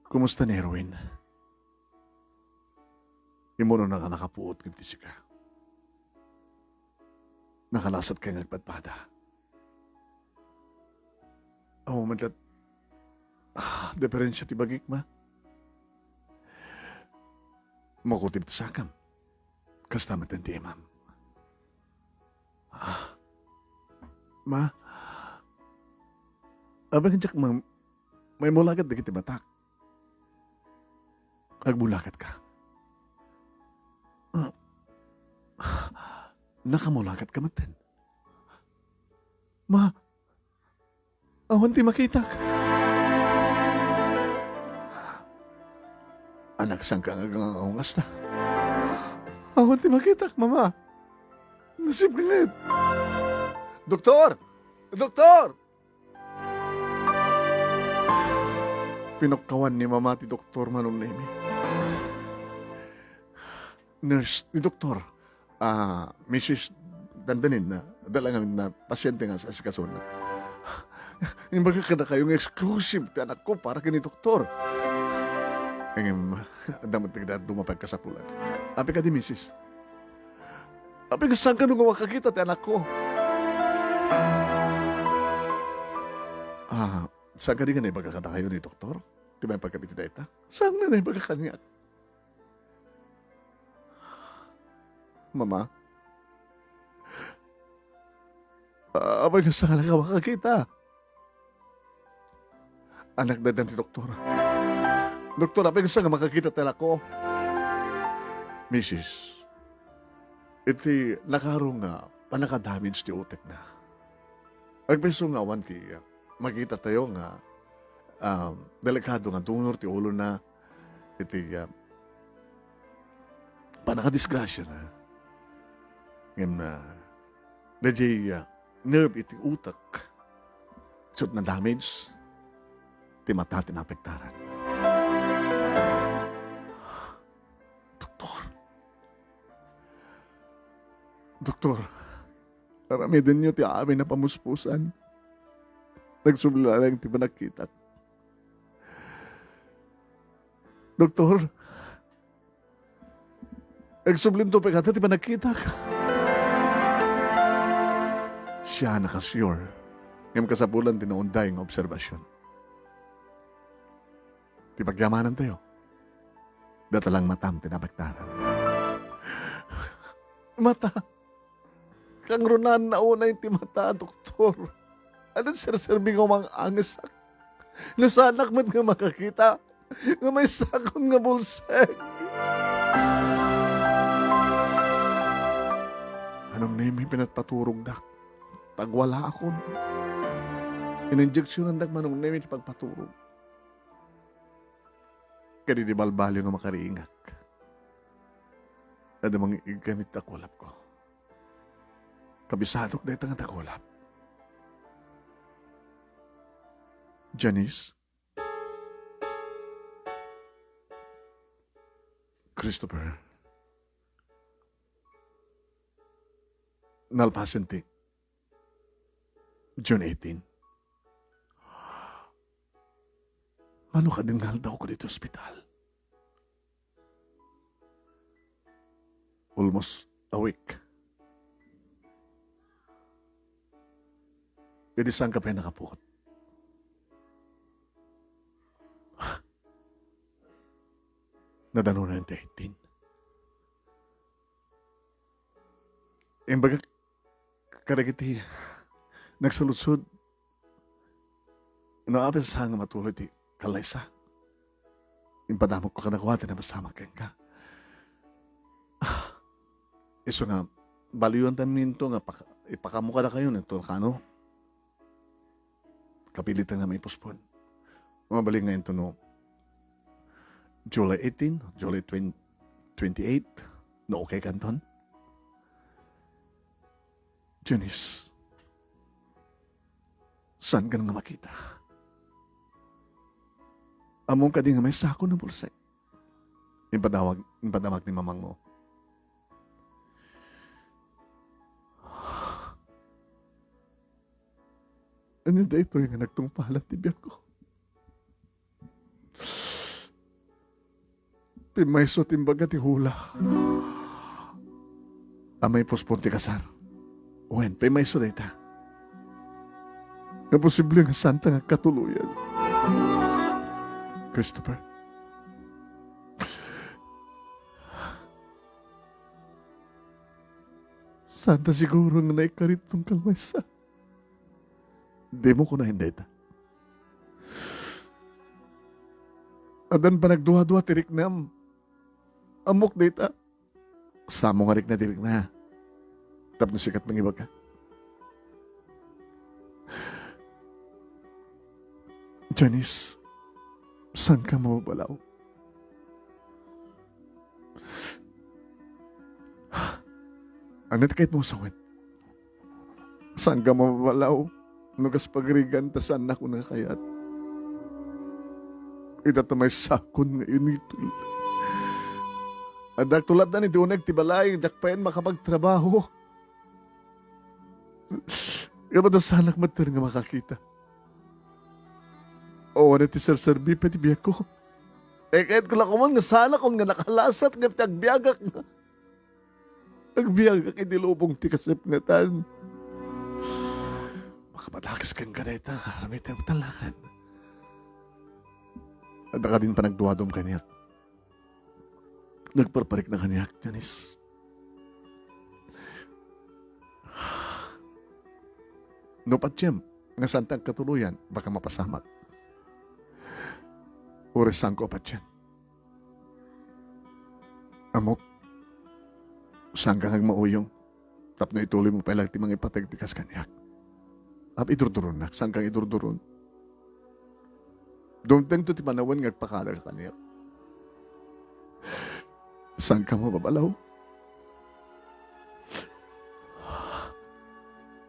Kumusta ni Erwin? Imuno na ka nakapuot kinti siya ka. Nakalasat kayo nagpadpada. Oo, madlat. Diferensya ti bagik, ma. Makutib ta sakam. Kasta matindi, ma'am. Ma, abang jak, ma'am, may mulagat na kiti batak. Agbulakat ka. Nakamulagat ka matin. Ma, awan ti makita ka. Anak sang ka ngagangangas na. Awan ti makita ka, mama. Nasib kalit. Doktor! Doktor! Pinokkawan ni mama ti doktor Manong Nemi. Nurse, ni doktor. Mrs. Dandanin na dala nga na pasyente nga sa asikason na. Yung baga kada kayong exclusive ti anak ko para kini doktor. Ngayon, damat tigda dumapag ka sa pulan. Api ka di, Mrs. Api ka saan ka nung makakita ti anak ko? Saan ka di nga na ibaga kada kayo ni doktor? Di ba yung pagkabiti na ita? Saan na ibaga kanya? Mama, abay na sana ka makakita. Anak na dan ti doktor. Doktor, abay na sana makakita tala ko. Mrs., iti nakarong nga panakadamage ti utek na. Agpeso nga awan ti makita tayo nga delikado nga tunor ti ulo na iti panakadisgrasya na. Ngayon na DJ nerve iti utak. Sut na damage, ti mata tinapektaran. Doktor, aramidin niyo ti amin na pamuspusan. Nagsubla lang ti panakita. Doktor, nagsublin to pagkata ti panakita ka. Siya nakasure. Ngayong kasapulan tinaunday ng obserbasyon. Ti pagyamanan tayo. Datalang matam tinapektaran. Mata. Kang runan na unay ti mata, doktor. Anong sir-serving ko mga angesak? Lusanak man nga makakita. nga may sakon nga bulseg. Anong name pinagpaturog dak? Tagwala akon. In-injeksyonan dak manong name pagpaturog. Kadi di balbalyo nga makariingak. Ada mga igamit takulap ko. Kabisadok na itang takulap. Janice? Christopher? Nalpasinti? June 18? Ano ka din daw ko dito ospital? Almost a week. Jadi saan ka pa nakapuot? Nadano na yung 18. Imbaga, karagiti, nagsalutsod, inaapis sa nga matuloy ti kalaysa. Impadamok ko kanakuwate na masama ka. Iso nga, baliyuan taminto nga, ipakamuka na kayo nito, kano? Kapilitan nga may puspon. Mabalik nga ito no, July 18, July 28, no okay kanton? Janice, saan ka nga makita? Among ka din nga may sako ng bulsay. Ipadamag ni mamang mo. Ano da ito yung nagtungpalat ni biyak ko? Pimayso timbaga ti hula. Amay pospon ti kasar. Wen, pimayso da ita. Nga posible nga santa nga katuluyan. Christopher. Santa siguro nga naikarit tong kalmaysa. Di mo ko na hindi ita. Adan pa nagduha-duha tirik na amok dita. Samo nga rik na tirik na. Tapos sikat mangibag ka. Janice, saan ka mababalaw? Anit kahit mo sawin? Saan ka mababalaw? Nugas pagrigan ta saan ako na kayat. Ita tamay sakon nga initol. Adak tulad na ni Duneg tibalay, jakpayan makapagtrabaho. Kaya ba sanak mater nga makakita? O, ano ti sir-serbi pa ti biyak ko? Kahit ko lang kuman nga sana kung nga nakalasat nga tagbiagak nga. Tagbiagak idilubong ti kasip nga tan. Makapatakis kang ganita, haramit ang talakan. At ka din pa nagduwadom kaniyak. Nagparparik na kaniyak, Janice. No patyem, nga santang katuluyan, baka mapasamak. Urisan ko patyem. Amok, saan ka mauyong? Tapno ituloy mo pa ilang timang ipatagtikas kaniyak. Ap idurduron na. Saan kang idurduron? Dumteng to ti panawan ngagpakala ka kaniya. Saan ka mababalaw?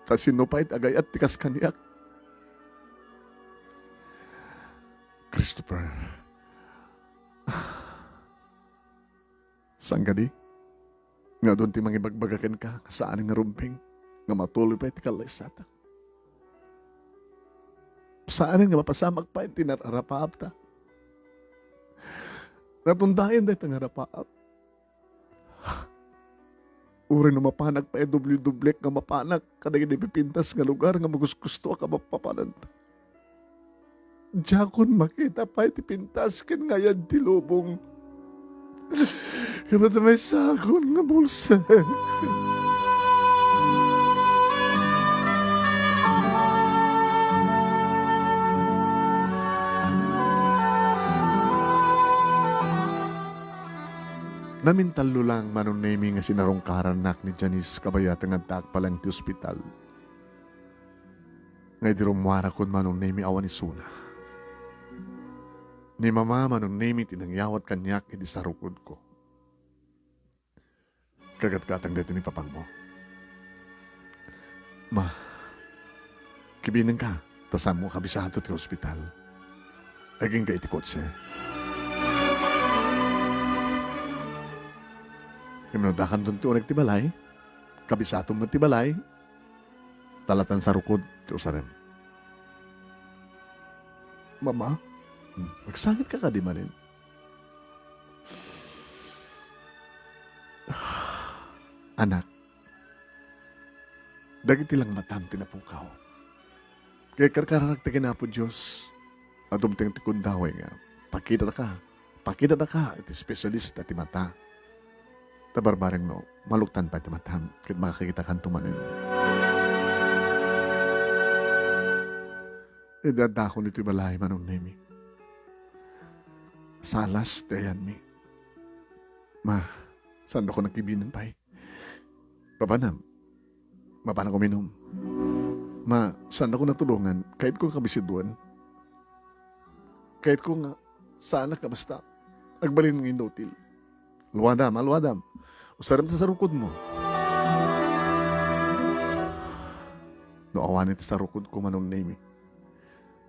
Ta sinupait agay at tikas kaniyak. Christopher. Saan ka di? Nga doon ti mangibagbagakin ka saan nga rumping nga matuloy pa iti kalaysata. Saan nga mapasamak pa yung tinarapaap ta? Natundayan dahil ang harapaap. Uri na mapanag pa dublek nga mapanag kadagin ipipintas nga lugar nga magusgusto ka mapapanan ta. Diyakon makita pa ipipintas kin nga yan tilubong. Kaya may sagon nga bulsa. Namintalo lang manunemi nga sinarongkaran nak ni Janice kabayat nga tak palang ti ospital. Ngay di rumwara kon manunemi awan ni Suna. Ni mama manunemi tinangyawat kanyak iti sarukod ko. Kagat-katang dito ni papang mo. Ma, kibinan ka, tasam mo kabisado ti ospital. Aging ka iti kotse. Imunodakan doon ti oreg ti balay, kabisado mo ti balay, talatan sa rukod ti usarem. Mama, magsangit ka di manin. Anak, dagiti lang matam tinapukaw. Kaya karkararag ti kinapo Diyos, at umting ti kundaway nga, pakita na ka, iti specialist at ti mata. Tabarbareng no, maluktan pa ti matam, kit makakikita kan tumanin. Idadako nito balay manong nemi. Salas, dayan mi. Ma, saan ako nagkibinan pa eh? Papanam, mapana ko minom. Ma, saan ako natulungan kahit ko kabisiduan? Kahit ko nga, saan ka basta, nagbalin ng inotil. Alwadam, usaram sa sarukod mo. No awanin sa sarukod ko manong nemi.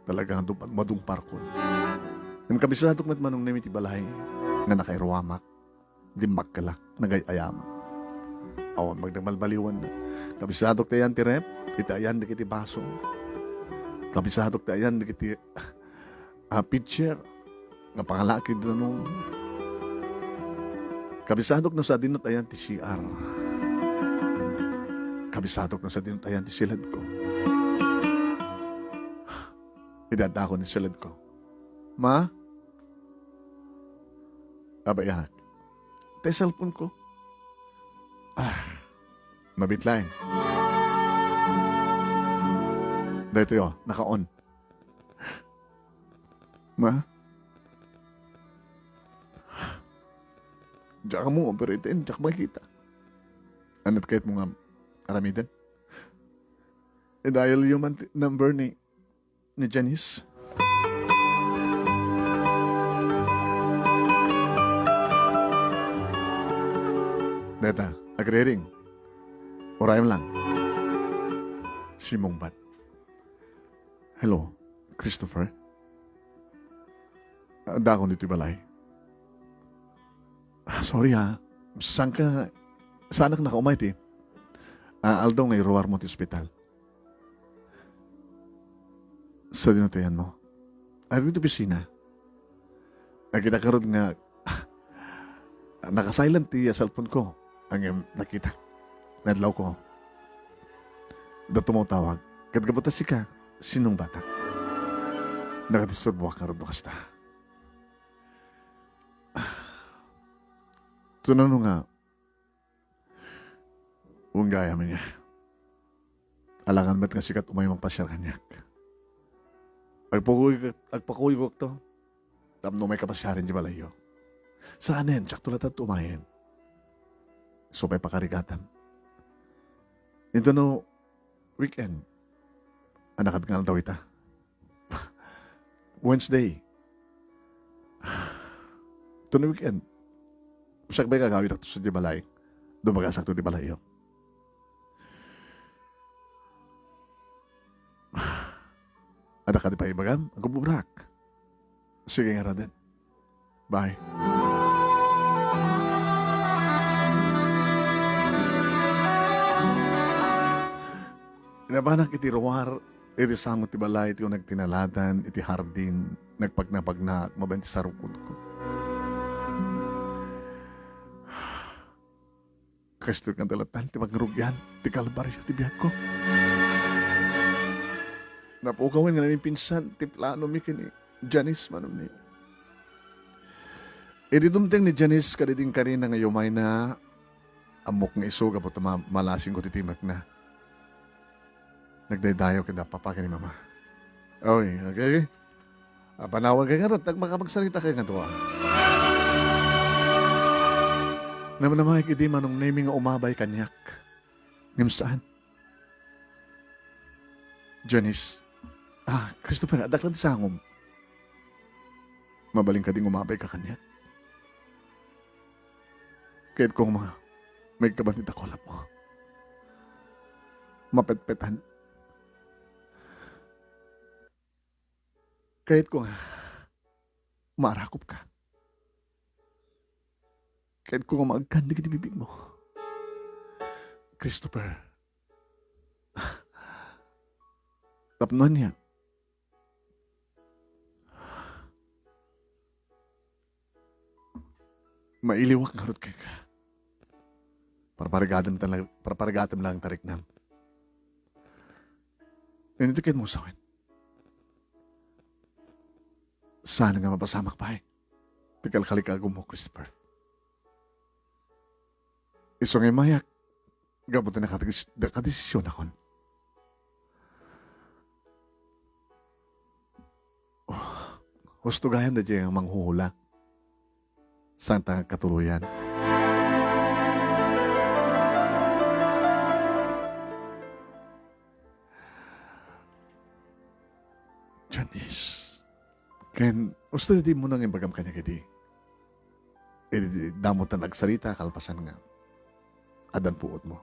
Talagang madumpar ko. Yung kabisadok met manong nemi ti balay, nga nakairwamak, di magkalak, nagayayam. Awan magdamalbaliwan na. Kabisadok tayan ti rep, itayan di kiti baso. Kabisadok tayan di kiti pitcher, nga pangalakid na nung. Kabisadok na sa dinot ayan ti CR. Kabisadok na sa dinot ayan ti silad ko. Idadako ni silad ko. Ma? Abayan. Tay cellphone ko. Mabitlaing. Dito yun, naka-on. Ma? Diyan ka mo operatin, diyan ka makikita. Ano't kahit mo nga aramidan? I-dial yung number ni Janice. Deta, agre-ring. Orayam lang. Si Mongbat. Hello, Christopher. Dako dito balay. Sorry ha. Saan ka nakaumay ti? Aldaw nga iruwar mo ti ospital. Sa dinutayan mo. Ay, dito pisina. Nakita ka rin nga nakasilent ti cellphone ko. Ang nakita. Nadlaw ko. Dato mo tawag. Kadgabutas ka. Sinong bata? Nakadisturbo ka rin kasta. Tunano nga. Huwag gaya mo niya. Alangan ba't nga sikat umay magpasyar kanyak. Agpakuy ko to. Tamno may kapasyarin di balayo. Saanin? Sakto lahat umayin. So may pakarigatan. Ito no, weekend. Anakad nga daw ita. Wednesday. Ito no weekend. Sak ba gagawin na ito sa di balay? Dumagasak to di balayo. Ada ka di pa ibagam? Ako bubrak. Sige nga rin. Bye. Inabanak iti ruwar, iti samot ti balay, iti nagtinalatan, iti hardin, nagpagnapagnak, mabanti sa rukod ko. Kristo kang dalatan, ti magrugyan, ti kalbaryo, ti biyak ko. Napukawin nga namin pinsan, ti plano mi kini Janice manon ni. Ididumteng ni Janice kadiding karina nga yumay na amok nga iso kapot malasing ko titimak na. Nagdaydayo kada papa ni mama. Oy, okay. Panawag kay karot, nagmakapagsalita kay nga tuwa. Naman kiti manong naming nga umabay kanyak. Ngam saan? Janice, Christopher, adaklan sa angom. Mabaling ka ding umabay ka kanyak. Kahit kung mga may kabanit ako lap mo. Mapetpetan. Kahit kung marakop ka. Kahit kung maagkandig di bibig mo. Christopher, tapnon niya. Mailiwak nga rot kay ka. Paraparigatam lang tarik nam. Nanitikin mo sa akin. Sana nga mapasamak pa eh. Tikal kalikago mo, Christopher. Isong mayak, gabutin na kadesisyon akon. Gusto gayan na dyan ang manghuhula. Santa katuluyan. Janice, ken gusto di mo nang imbagam kanya kadi. Damot na nagsalita kalpasan nga. Adan puot mo.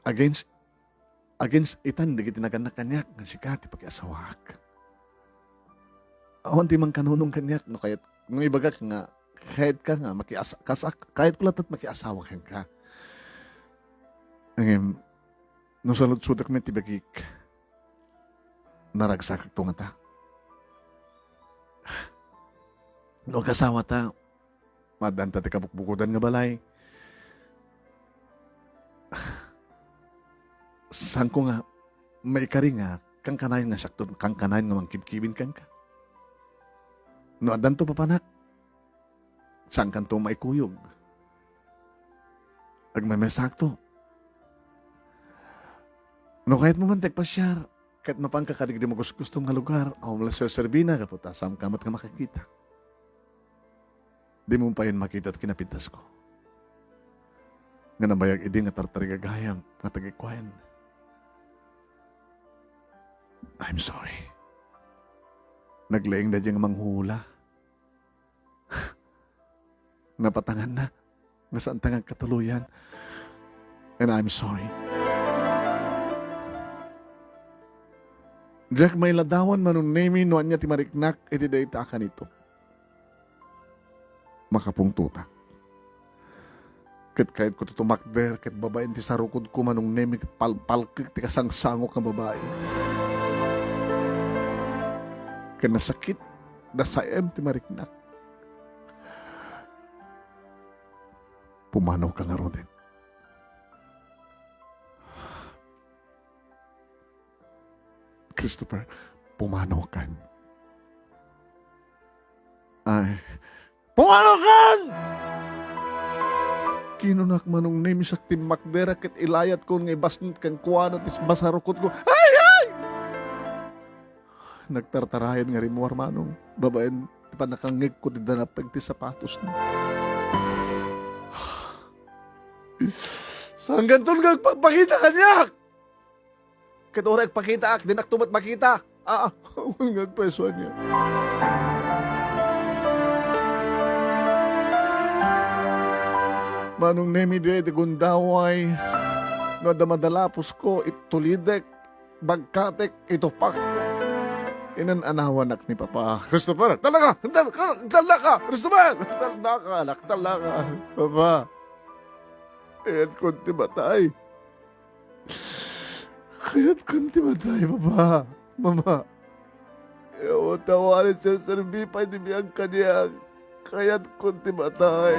Against itan, di kitinagan na kanyak, nga sikat, ipakiasawak. Awan ti mang kanunong kanyak, no kahit, nung ibagak nga, kahit ka nga, kahit kulatat makiasawa ka. No salud-sudak may tibagik, naragsak ito nga ta. No kasawa ta, madanta ti kabukbukudan nga balay. Saan ko nga, may kari nga, kang kanayon nga sakto, kang kanayon nga mangkibkibin kang ka. No adan to papanak, saan kan to maikuyog? Agmamesakto. No kahit mo man pasyar, kahit mapangkakadig di mo gusto nga lugar, o malasya serbina ka po, tasam kamat ka makakita. Di mo pa yun makita at kinapintas ko. Nga nabayag idi nga tartarigagayam, nga tagikwayan. I'm sorry. Naglaing na diyang manghula. Napatangan na. Nga saan tangang katuluyan. And I'm sorry. Jack may ladawan manong nemi no anya ti mariknak iti dayta ka nito. Makapungtuta. Kahit ko tutumakder, kahit babaen ti sarukod ko manong nemi, palpalkik ti kasangsangok ng babae. Kahit nasakit, nasayam ti mariknak. Pumanaw ka nga ro din. Christopher, pumanaw ka. Ay, pumanaw ka! Kinunak manong name sa timakdera ket ilayat ko nga ibasnit kang kuwanat is basarukot ko. Ay! Nagtartarayan nga rin mo manong babaen pa nakangig ko di danapag ti sapatos na. Saan ganton nga pagpakita kanyak? Ket ora agpakita ak, di naktumat makita. Ngagpesuan niya. Manong nemi de gundaway, no damadalapos ko, itulidek, bagkatek, itupak. Inananawan ni Papa. Christopher, talaga, Christopher, talaga, Papa. Kaya't kunti batay. Papa. Mama. Ewan tawarin siya sa ribipay di biyang kanyang. Kaya't kunti batay.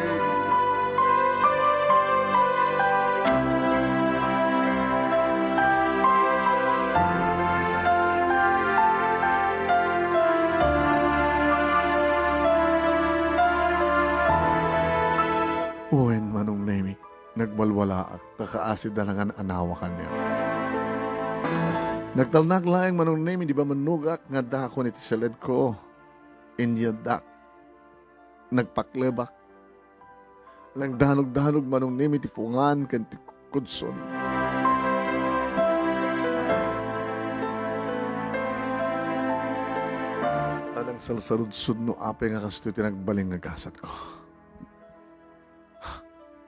Uwen manong nemi, nagwalwala at kakaasid na lang ang anawakan niya. Nagtalnak laing manong nemi, di ba manugak nga dako ni tisaled ko. Inya dak, nagpaklebak, nagdanog-danog manong nimi tipungan kan ti kudson. Alang salsarudsud no apay nga kasto tinagbaling nga gasat ko.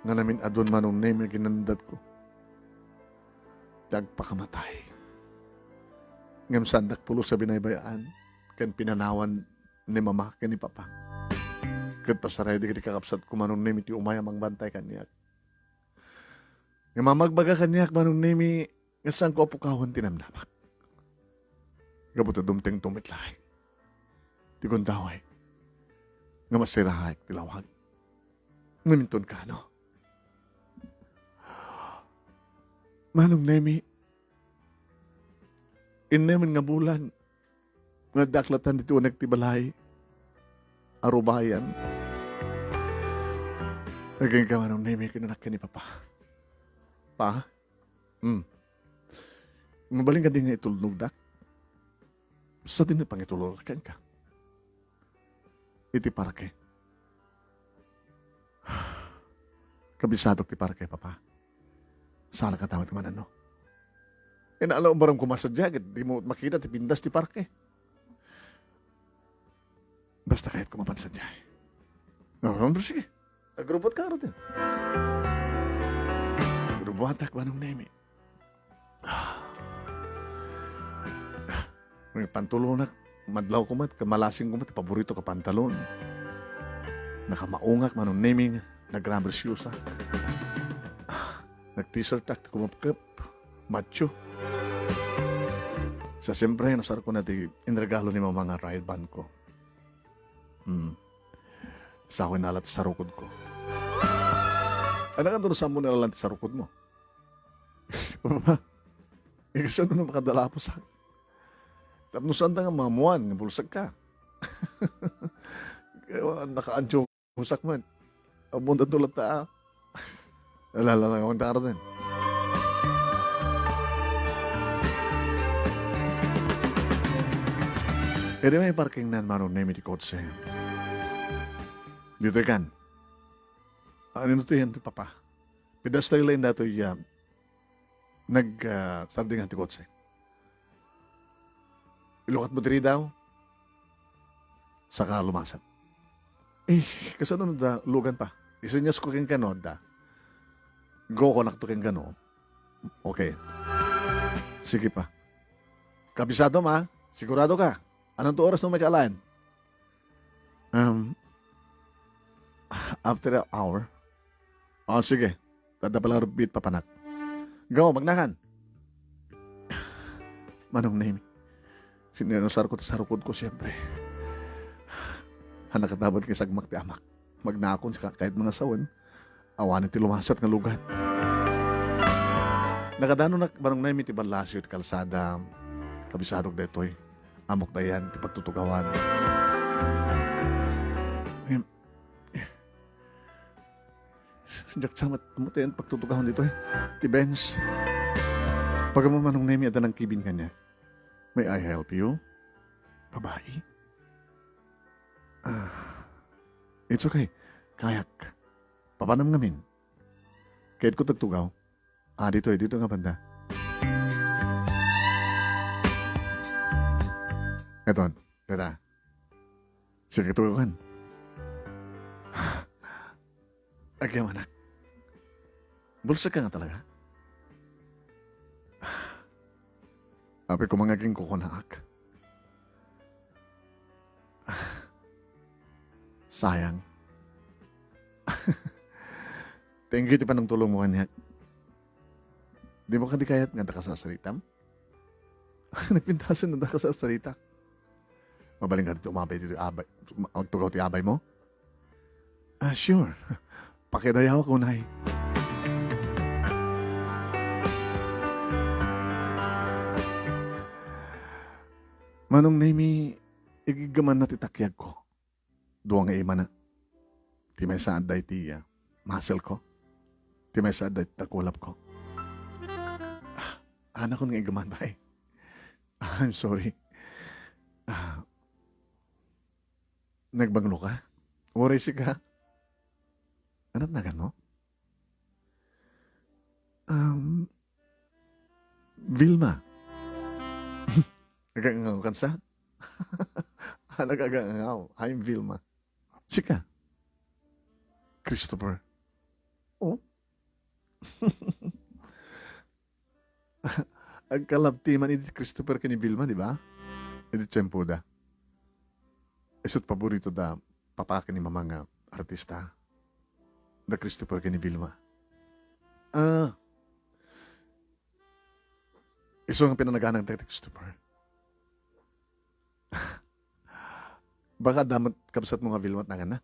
Nga namin adon manong nimi ginandat ko. Dagpakamatay. Ngam sandak pulo sa binaybayaan, kan pinanawan ni mama kan ni papa. Kat pasaray di kiti kakapsat ko manong nimi ti umayam ang bantay kanyak. Nga mamagbaga kanyak manong nimi nga saan ko apukawan tinamnamak. Gabuta dumteng tumitlahay. Ti kundaway. Nga masirahay tilawag. Ngaminton ka no. Manong nimi, inemen nga bulan, nga daklatan dito nagtibalay, arubayan. Naging ka manong nimi, kinanak ka ni Papa. Pa? Mabaling ka din nga itulnog dak. Sa din na pang itulurakan ka. Iti para kay. Kabisado ti para kay Papa. Sala ka tawad man ano. Inaalaw barang kumasadya, di mo makita ti pindas ti parke. Basta kahit kumapansadya. No, sige. Agrubot ka rin. Agrubotak ba nung nemi? May pantulunak, madlaw ko mat, kamalasing ko mat, paborito ka pantalon. Nakamaungak man nung nemi, nag-rubber shoes ha. Nag-t-shirt tak, kumapkap, macho. Sa siyempre, nasar ko na di inregalo ni mga ride band ko. Sa akin nalat sa rukod ko. Ano ka doon sa mo nalang sa rukod mo? Papa, kasi ano na makadala po sa akin? Tapos saan nga mamuan, nga bulsag ka. Naka-ancho husak man. Abundan tulad ta. Alala lang akong taro din. Edi may parking nan manong nemi di kotse. Dito kan. Ano nito yan, Papa? Pedestrian lane dato yung nag-sardingan ti kotse. Ilukat mo diri daw. Saka lumasat. Kasano da lugan pa. Isinyas ko keng kanod da. Go ko nakto keng gano. Okay. Sige pa. Kabisado ma. Sigurado ka. Anong to oras nung may kaalaan? After an hour. Oh, sige. Tada pala rubit papanak. Go, magnakan. Manong name. Sinenusar ko sa sarukod ko siyempre. Hanakatabot kay sagmak ti amak. Magnakon sa kahit mga sawan. Awanin ti lumasat nga lugan. Nakadano na barang na ti balasyo ti kalsada. Kabisadog detoy. Amok na yan ti pagtutugawan. Diyak samat mutayan pagtutugawan dito ti Benz. Pagamanong nemi ada ng kibin kanya. May I help you? Babae? It's okay. Kayak. Papanam ngamin. Kahit ko tagtugaw. Dito nga banda. Eton, teta. Sige tugawan. Agyam anak. Bulsa ka nga talaga. Api ko mga king kukunaak. Sayang. Thank you ti panang tulong mo kanyak. Di mo ka di kayat nga daka sa saritam? Nagpintasan na daka sa sarita. Mabaling ka dito umabay dito abay. Magtugaw ti abay mo? Sure. Pakidayaw ako, Nay. Manong nemi, igigaman na titakyag ko. Duwa nga ima na. Ti may saan day ti muscle ko. Ti may saan day takulap ko. Anak ko nga igaman ba eh. I'm sorry. Nagbanglo ka? Oray si ka. Anat na mo? Um, Vilma. Nagangaw kan sa? Nagagangaw. I'm Vilma. Sika. Christopher. Oh. Ang kalabtiman iti Christopher kini Vilma, di ba? Iti tiyempo da. Isot paborito da papaka ni mamanga artista. Da Christopher kini Vilma. Ah. Iso ang pinanaganang tayo Christopher. Baka damat kabsat mo nga Vilma at nangan na.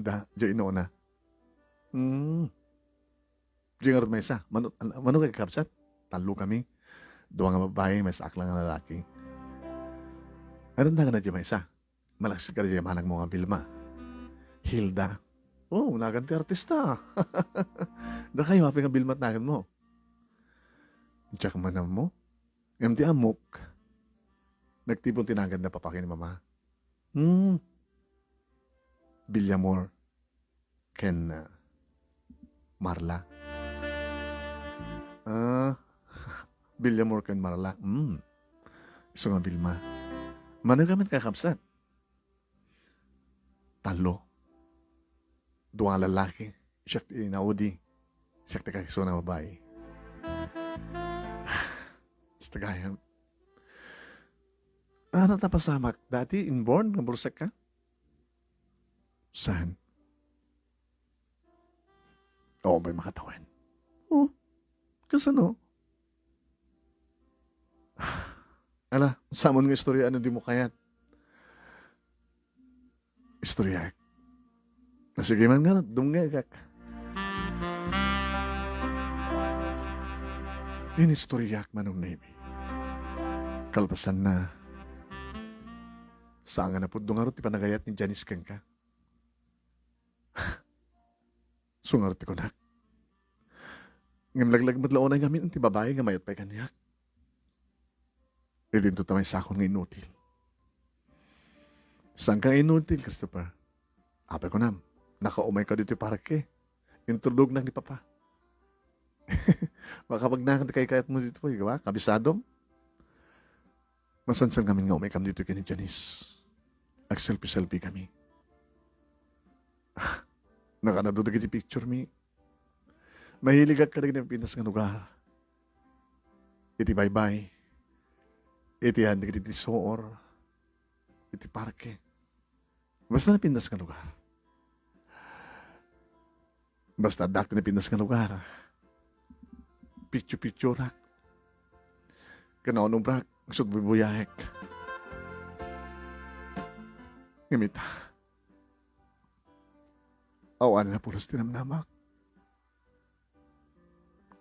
Da, diya ino na. Diya nga may isa. Mano kay kabsat? Talo kami. Dua nga babae, may saak lang nga lalaki. Meron na nga na diya may isa. Malakas ka na diya manang mo nga Vilma. Hilda. Oh, naganti artista. Da kayo, hapi nga Vilma at nangan mo. Diya ka manam mo. Ngam di amok. Nagtipon tinagad na papakin ni mama. Villamor. Ken Marla. Villamor ken Marla. Iso nga Vilma. Mano ka man kakapsat? Talo. Dua lalaki. Siyak ti naudi. Siyak ti kakiso na babae. Sa tagayan. Ano tapasamak? Dati inborn nga bursak ka? Saan? Oo, may makatawan. Oh, kasano? Ala, samon nga istorya, ano di mo kayat? Istorya. Sige man nga, dumngagak. Inistoryak manong nemi. Kalpasan na. Saan nga na po dungarot ipanagayat ni Janice kang ka? Sungarot ko na. Ngam laglag matlaonay ngamin ti babae nga mayat pa'y kaniyak. E din to tamay sakon nga inutil. Saan ka inutil, Christopher? Apay ko nam. Nakaumay ka dito para ke. Introdog na ni Papa. Makapag kay kayat mo dito, ba? Kabisadong? Masansan kami nga umay kam dito kay ni Janice. Ag-selfie-selfie kami. Nakanadudag iti picture mi. Mahilig ka rin ng pinas nga lugar. Iti bye-bye. Iti handig iti soor. Iti parke. Basta na pinas nga lugar. Basta dakti na pinas nga lugar. Picture-picture rak. Kanaunong brak. Maksud bubuyahek. Ngimita. Awan na pulos tinamnamak.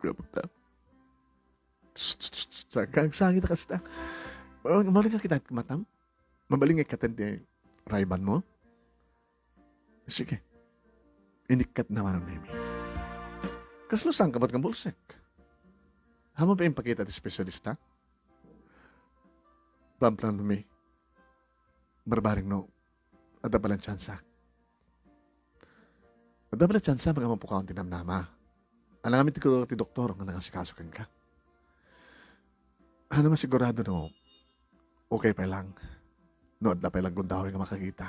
Kapagta. Sangit ka sa mabaling ka kita matam? Mabaling ka katante raiban mo? Sige. Inikat naman ang nemi. Kaslusan ka ba't kang bulsek? Hama pa yung pakita di specialista? Plan-plan mo may barbaring no. Ada palang tsansa. Ada palang tsansa mga mapukaon tinamnama. Alam kami ti doktor nga nangasikasukan ka. Ano masigurado no, okay pa lang. No, adla pa lang gundawin nga makakita.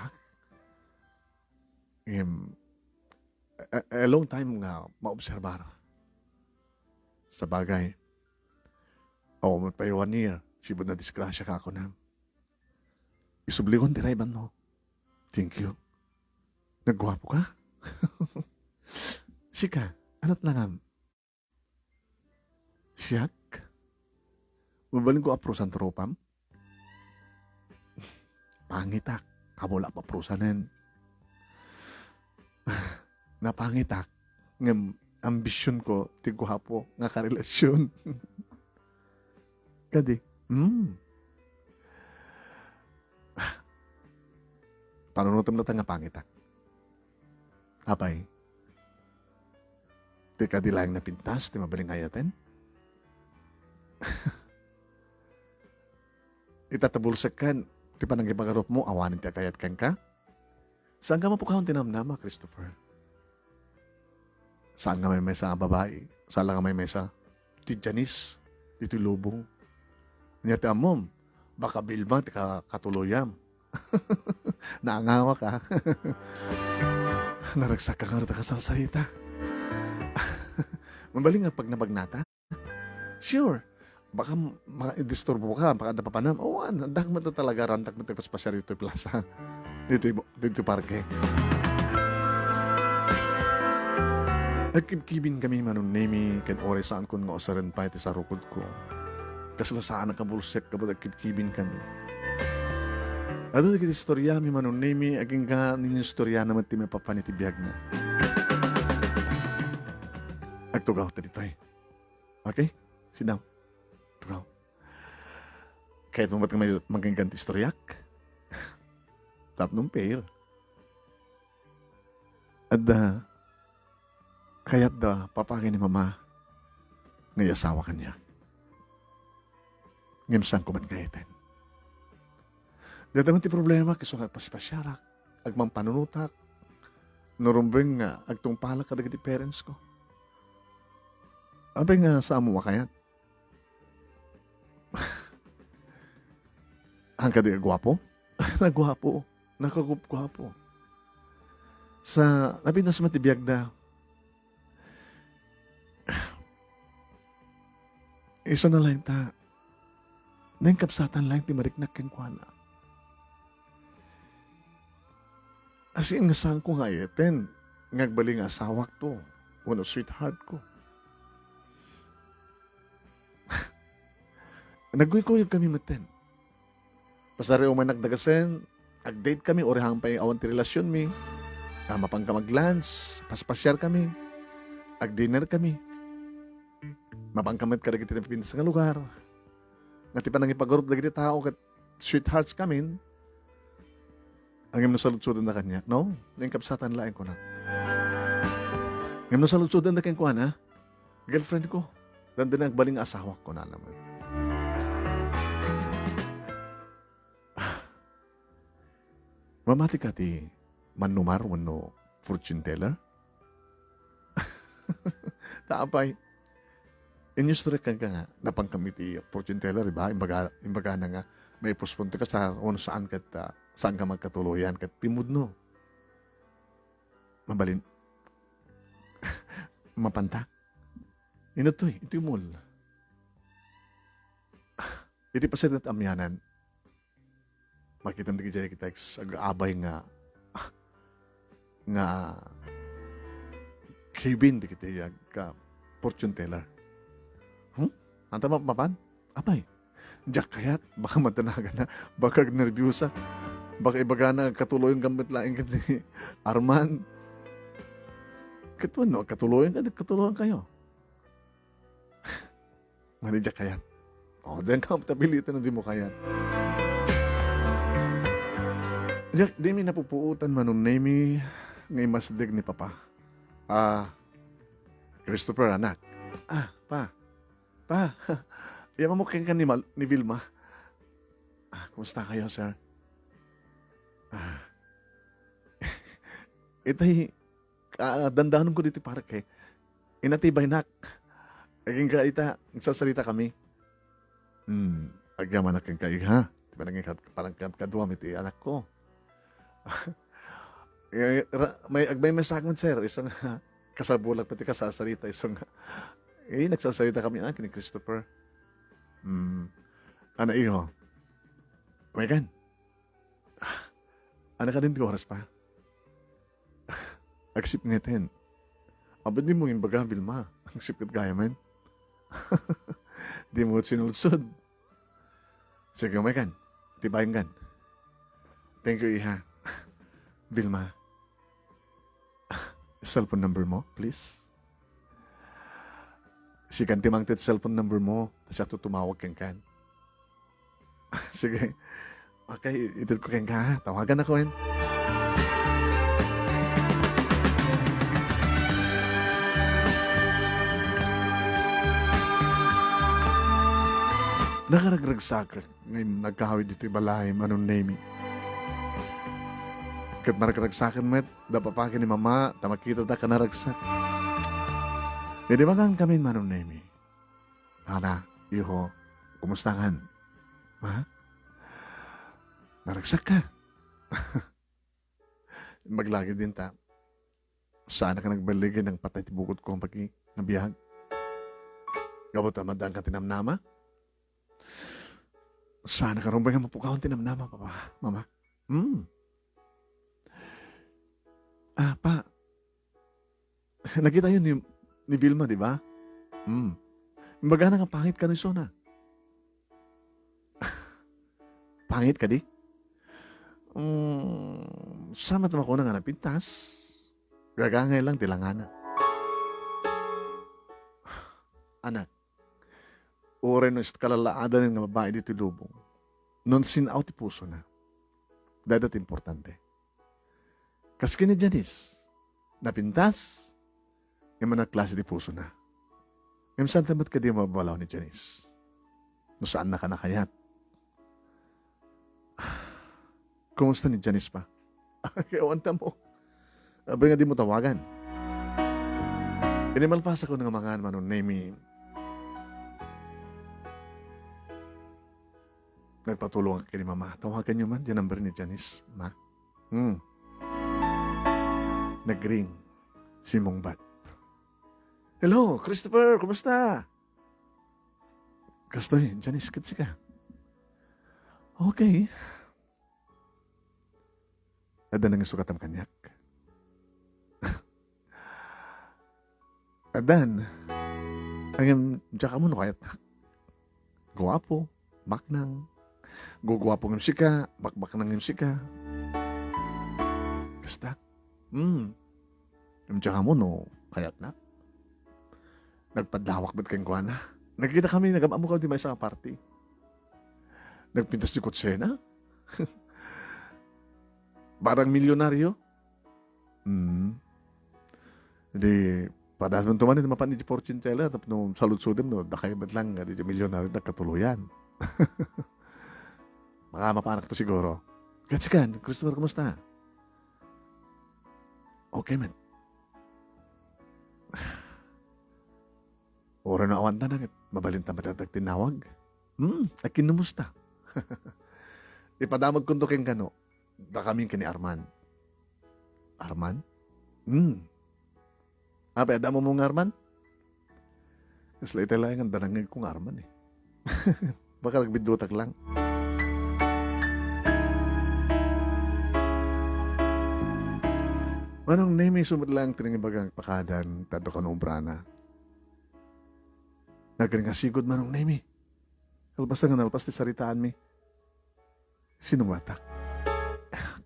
A long time nga maobserbar. Sa bagay. Oo, pa 1 year. Sibod na disgrasya ka ako na. Isubligon dirayban mo. Thank you. Nagwapo ka? Sika, anat langam. Siyak? Mabaling ko aprosan tropam? Pangitak. Kabula pa prusanen. Napangitak. Ngam ambisyon ko, tigwapo, nga karelasyon. Kadi, panunutom na nga pangitak. Apay, ti kadilang na pintas, ti mabaling ayaten. Itatabulsak kan, ti pananggipagarop mo, awanin ti kayat kan ka. Saan ka mapukahon tinamnama, Christopher? Saan nga may mesa babae? Saan lang nga may mesa? Ti Janice, dito lubong. Niya ti amom, baka Bilma, ti katuluyam. Naangawa ka. Naragsak ka nga ka sa salita. Mabaling nga pag nabagnata. Sure. Baka disturbo ka, baka napapanam. Oo, andak mo na talaga, rantak mo tayo paspasya rito plaza. Dito parke. Nagkibkibin kami manunemi, kan ore saan ko nga osaran pa iti sa rukod ko. Kaslasaan ang kabulsek kapag nagkibkibin kami. Ato na kiti istorya, mi manunemi, aging ka ninyo istorya naman ti may papanitibiyag na. Agtugaw ta dito eh. Okay? Sit down. Tugaw. Kahit mo ba't ka may magangganti istoryak? Tap nung pair. At kaya't papangin ni mama ngay asawa kanya. Ngayon saan ko man kayatin. Dito naman ti problema, kiso nga paspasyarak, agmang panunutak, nurumbeng nga, agtong palak kadag ti parents ko. Abay nga sa amo wakayat. Ang kadig gwapo? Nagwapo. Nakagwapo. Sa napinas matibiyag na iso na lang ta nang kapsatan lang ti mariknak keng kuana. As in nga saan ko nga iten ngagbali nga asawak to wano sweetheart ko. Nagkuy-kuyog kami maten. Pasari umay nagdagasen, ag-date kami, orihang pa yung awan ti relasyon mi. Mapang ka mag-lunch, paspasyar kami. Ag-dinner kami. Mapang kamit ka dagiti napipintas nga lugar. Nga ti panang ipag-group dagiti tao kat sweethearts kami. Ang imno salutsudan na kanya. No? Nangkapsatan laing ko na. Imno salutsudan na kanya ko na. Girlfriend ko. Dandan na agbaling asawa ko na naman. Mamati ka ti manumar wano fortune teller? Taapay. Inyustre ka nga napangkamit ti fortune teller, diba? Imbaga na nga may puspunto ka sa saan ka magkatuluyan kat pimudno. Mabalin. Mapanta. Ito ito yung mul. Iti pasadat amyanan. Makita mo kita ag-abay nga Kevin di kita yung fortune teller. Anta mapapan? Abay. Diyak kayat, baka matanaga na, baka nervyusa, baka ibaga na katuloy yung gamit laing ka ni Arman. Katuan no, katuloyan kayo. Mani diyak kayat. O, diyan ka matabilitan na di mo kayat. Diyak, di mi napupuutan manunemi ngay masdig ni Papa. Christopher, anak. Pa. Yaman mo keng ka ni Vilma. Kumusta kayo, sir? Itay, dandahan ko dito parke. Inatibay nak. Aging ka ita, nagsasalita kami. Agyaman na keng kaig, ha? Diba nanging parang kaduam iti anak ko. May masagman, sir. Isang kasabulag pati kasasalita. Isang nagsasalita kami ni Christopher. Ano iyo? Megan? Ano ka din oras pa? Agsip ngitin. Abad di mo yung baga, Vilma. Ang sipit gaya men. Di mo sinulsod. Sige, Megan. Tibayin gan. Thank you, Iha. Vilma, cellphone number mo, please. Si kan timangtit cellphone number mo, siya tumawag kang kan. Sige. Okay, itil ko kang ka. Tawagan ako, hen. Nakaragragsak ngayon nagkahawid dito ibalay, anong name. Kat maragsakan met, dapat ni mama, tamakita ta ka naragsak. E di ba kami manong nemi? Ana, iho, kumusta kan? Ha? Naragsak ka. Maglagi din ta. Saan ka nagbaligay ng patay tibukot ko ang pagi nabiyag? Gabot amadang ka tinamnama? Saan ka rumbay nga mapukahon tinamnama, papa, mama? Pa, nakita yun ni Vilma, di ba? Imbaga na nga pangit ka ni Sona. Pangit ka di? Sama tama ko na nga napintas. Gagangay lang tilangana. Anak, ore no kalalaada ng babae dito lubong. Non sinaw ti puso na. Dadat importante. Kas kini Janice, napintas, yung mga klase di puso na. Yung saan tamat ka di mabalaw ni Janice? No saan na ka nakayat? Kumusta ni Janice pa? Ewan mo. Abay nga di mo tawagan. Inimalpasa ko ng mga manon name nagpatulong ka ni mama. Tawagan niyo man, dyan number ni Janice, ma. Nag-ring si Mongbat. Hello, Christopher, kumusta? Kastoy, Janice, kitsi ka. Okay. Ada nang sukat ang kanyak. Adan, ang tsaka mo no kayat guwapo, maknang, guguwapo ng sika, bakbak ng sika. Kasta, yung tsaka mo no kayat na. Nagpadlawak ba't kayong kuwana? Nagkita kami, nag-amamu kami di may isang party. Nagpintas di kutsena. Parang milyonaryo. Hindi, padahal nung tumanin, mapan ni fortune teller, tapos nung salud-sudim, no, dakay ba't lang, di milyonaryo, nagkatuluyan. Baka mapanak to siguro. Katsikan, Christopher, kumusta? Okay, man. Ora na awan na mabalinta matadag tinawag. Akin numusta? Ipadamag kundo keng kano. Da kaming kini Arman. Arman? Apa, ada mo mong Arman? Kasla lang ang danangag kong Arman eh. Baka nagbidutak lang. Manong name sumad lang tiningibagang pakadan tado ka noong brana. Nagring asigod manong name. Kalbasta nga nalpas ti saritaan mi. Sino matak?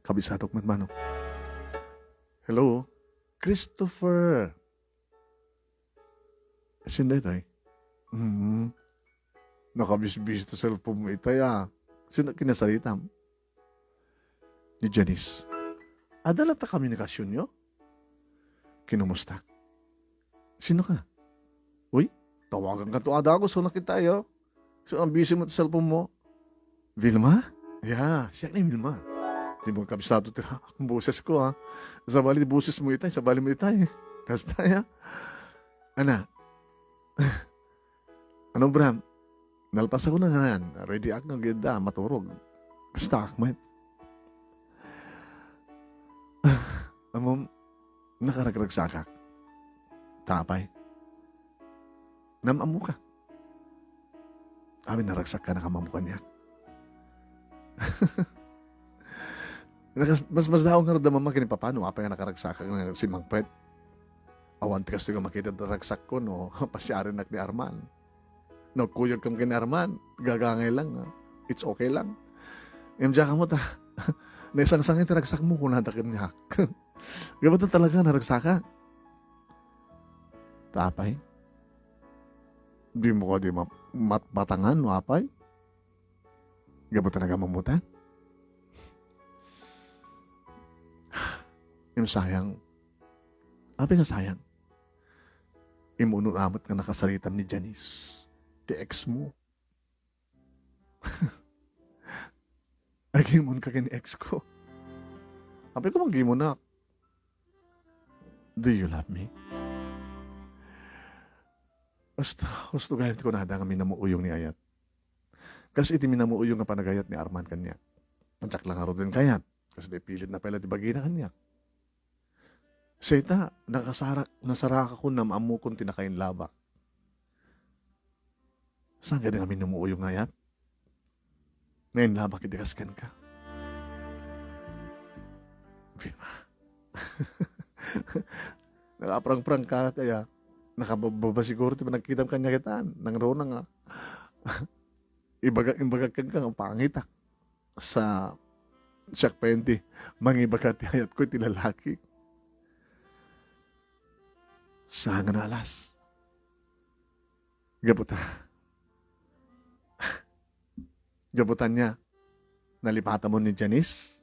Kabisadok man manong. Hello? Christopher. Sino ito eh? Nakabis-bis ito sa cellphone mo ito ya. Sino kinasalitam? Ni Janice. Adala ta komunikasyon nyo? Kinumusta? Sino ka? Uy, tawagan ka to ada ako. So nakita yo. So ang busy mo sa cellphone mo. Vilma? Yeah, siya ni Vilma. Di mo kabisado tira ang boses ko ha. Sa bali boses mo itay, sa bali mo itay. Kasta ya. Ana. Anong Bram? Nalpas ako na nga yan. Ready ako ng ganda, maturog. Kasta akmet. Amom, nakaragragsakak. Tapay. Namamu ka. Amin naragsak ka nakamamukan niya. Mas daw nga rin mama kini papano. Apa nga nakaragsak nga si Mangpet. Awan tikas tiga makita naragsak ko no. Pasyarin nak ni Arman. No, kuyog kam kini Arman. Gagangay lang. It's okay lang. Imja ka mo ta. Naisang-sangin tinagsak mo kung nadakin niya. Gabat na talaga naragsaka. Tapay. Di mo ka di matangan, wapay. Gabat talaga mamutan. Yung sayang. Apa nga sayang? Imunod amat nga nakasalitan ni Janice. Ti ex mo. Aging mo ka kini ex ko. Sabi ko, magi mo na. Do you love me? Basta, gusto gayat ko na hada nga minamuuyong ni Ayat. Kasi iti minamuuyong nga panagayat ni Arman kanya. Antsak lang haro din kayat. Kasi di pilit na pala di bagina kanya. Seta, nasaraka ko na maamu kong tinakain labak. Saan ka din nga minamuuyong nga Ayat? Ngayon labak itikaskan ka. Vilma. Nakaprang-prang ka kaya nakababa siguro ti nagkitam kanya kitaan nang rona nga ibagag kang kang pangita sa siyak penti mangibagat ti hayat ko ti lalaki sa nga nalas gabutan niya nalipata mo ni Janice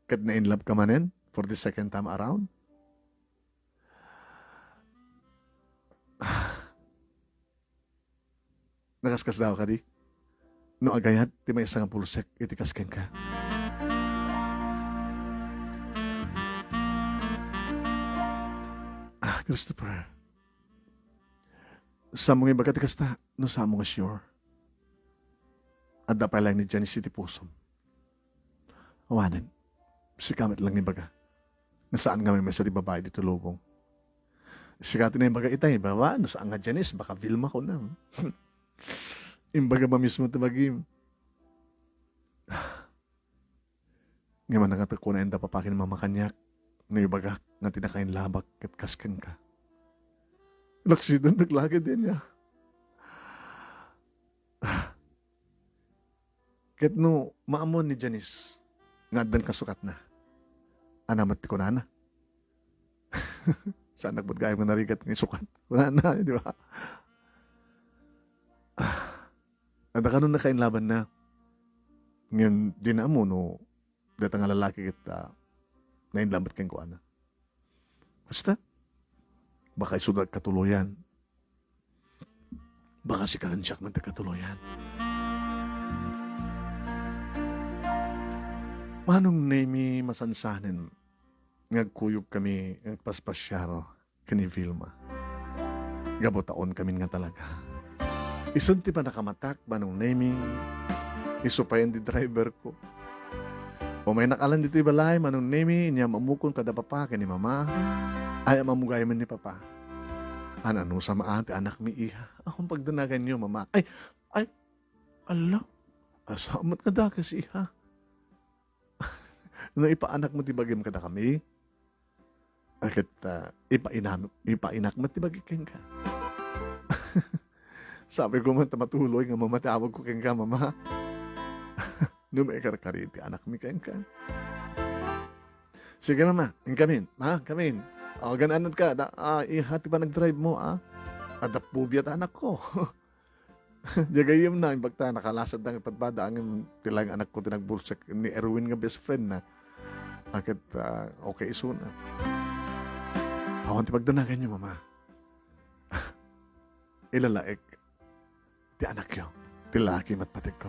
kat na in love ka manen for the second time around. Nakaskas daw ka di? No agayat, ti may isang pulsek, itikasken ka. Christopher. Sa mga ibaga tikasta, no sa mga sure. At dapat lang ni Janice City Pusom. Awanan, si kamit lang ni baga. Nasaan nga may sa di babae dito lubong. Sikatin na yung baga itay, bawa, no saan nga Janice, baka Vilma ko na. Imbaga ba mismo tabagim? Ngayon nangatako na enda papakin mama kanyak, na yung baga nga tinakain labak at kaskan ka. Laksidan naglagay din niya. Ket no, maamon ni Janice, nga dan kasukat na. Anamat ko na na. Saan nagbudgay mo narigat ng sukat? Wala na, di ba? Ada ka nun nakainlaban na. Ngayon, di na mo, no, data nga lalaki kita, nainlabat kang kuana. Basta, baka isudag katuluyan. Baka si Karansiak man katuluyan. Manong name masansanin, ngagkuyog kami, ngagpaspasyaro, kani Vilma. Gabo taon kami nga talaga. Isunti pa nakamatak, manong naming, isupayan di driver ko. O may nakalan dito ibalay, manong naming, niya mamukon kada papa, kani mama, ay mamugay man ni papa. Ano sa maati, anak mi iha. Akong pagdanagan niyo, mama. Ala, asamat ka da kasi iha. Nung ipaanak mo tibagim ka na kami, akit ipainak mo tibagim ka. Sabi ko man matuloy nga mamatawag ko keng ka, mama. Nung may karkariti, anak mi keng ka. Sige, mama, kamin. Ma, kamin. O, gananad ka. Ihati pa nag-drive mo, Adapubiyat anak ko. Jagayim na, imbagta, nakalasad na ipadbada ang tilang anak ko tinagbulsak ni Erwin nga best friend na. Akit, okay iso na. Awan ti pagdanagan niyo, mama. Ilalaik. Ti anak yo. Ti laki matpatik ko.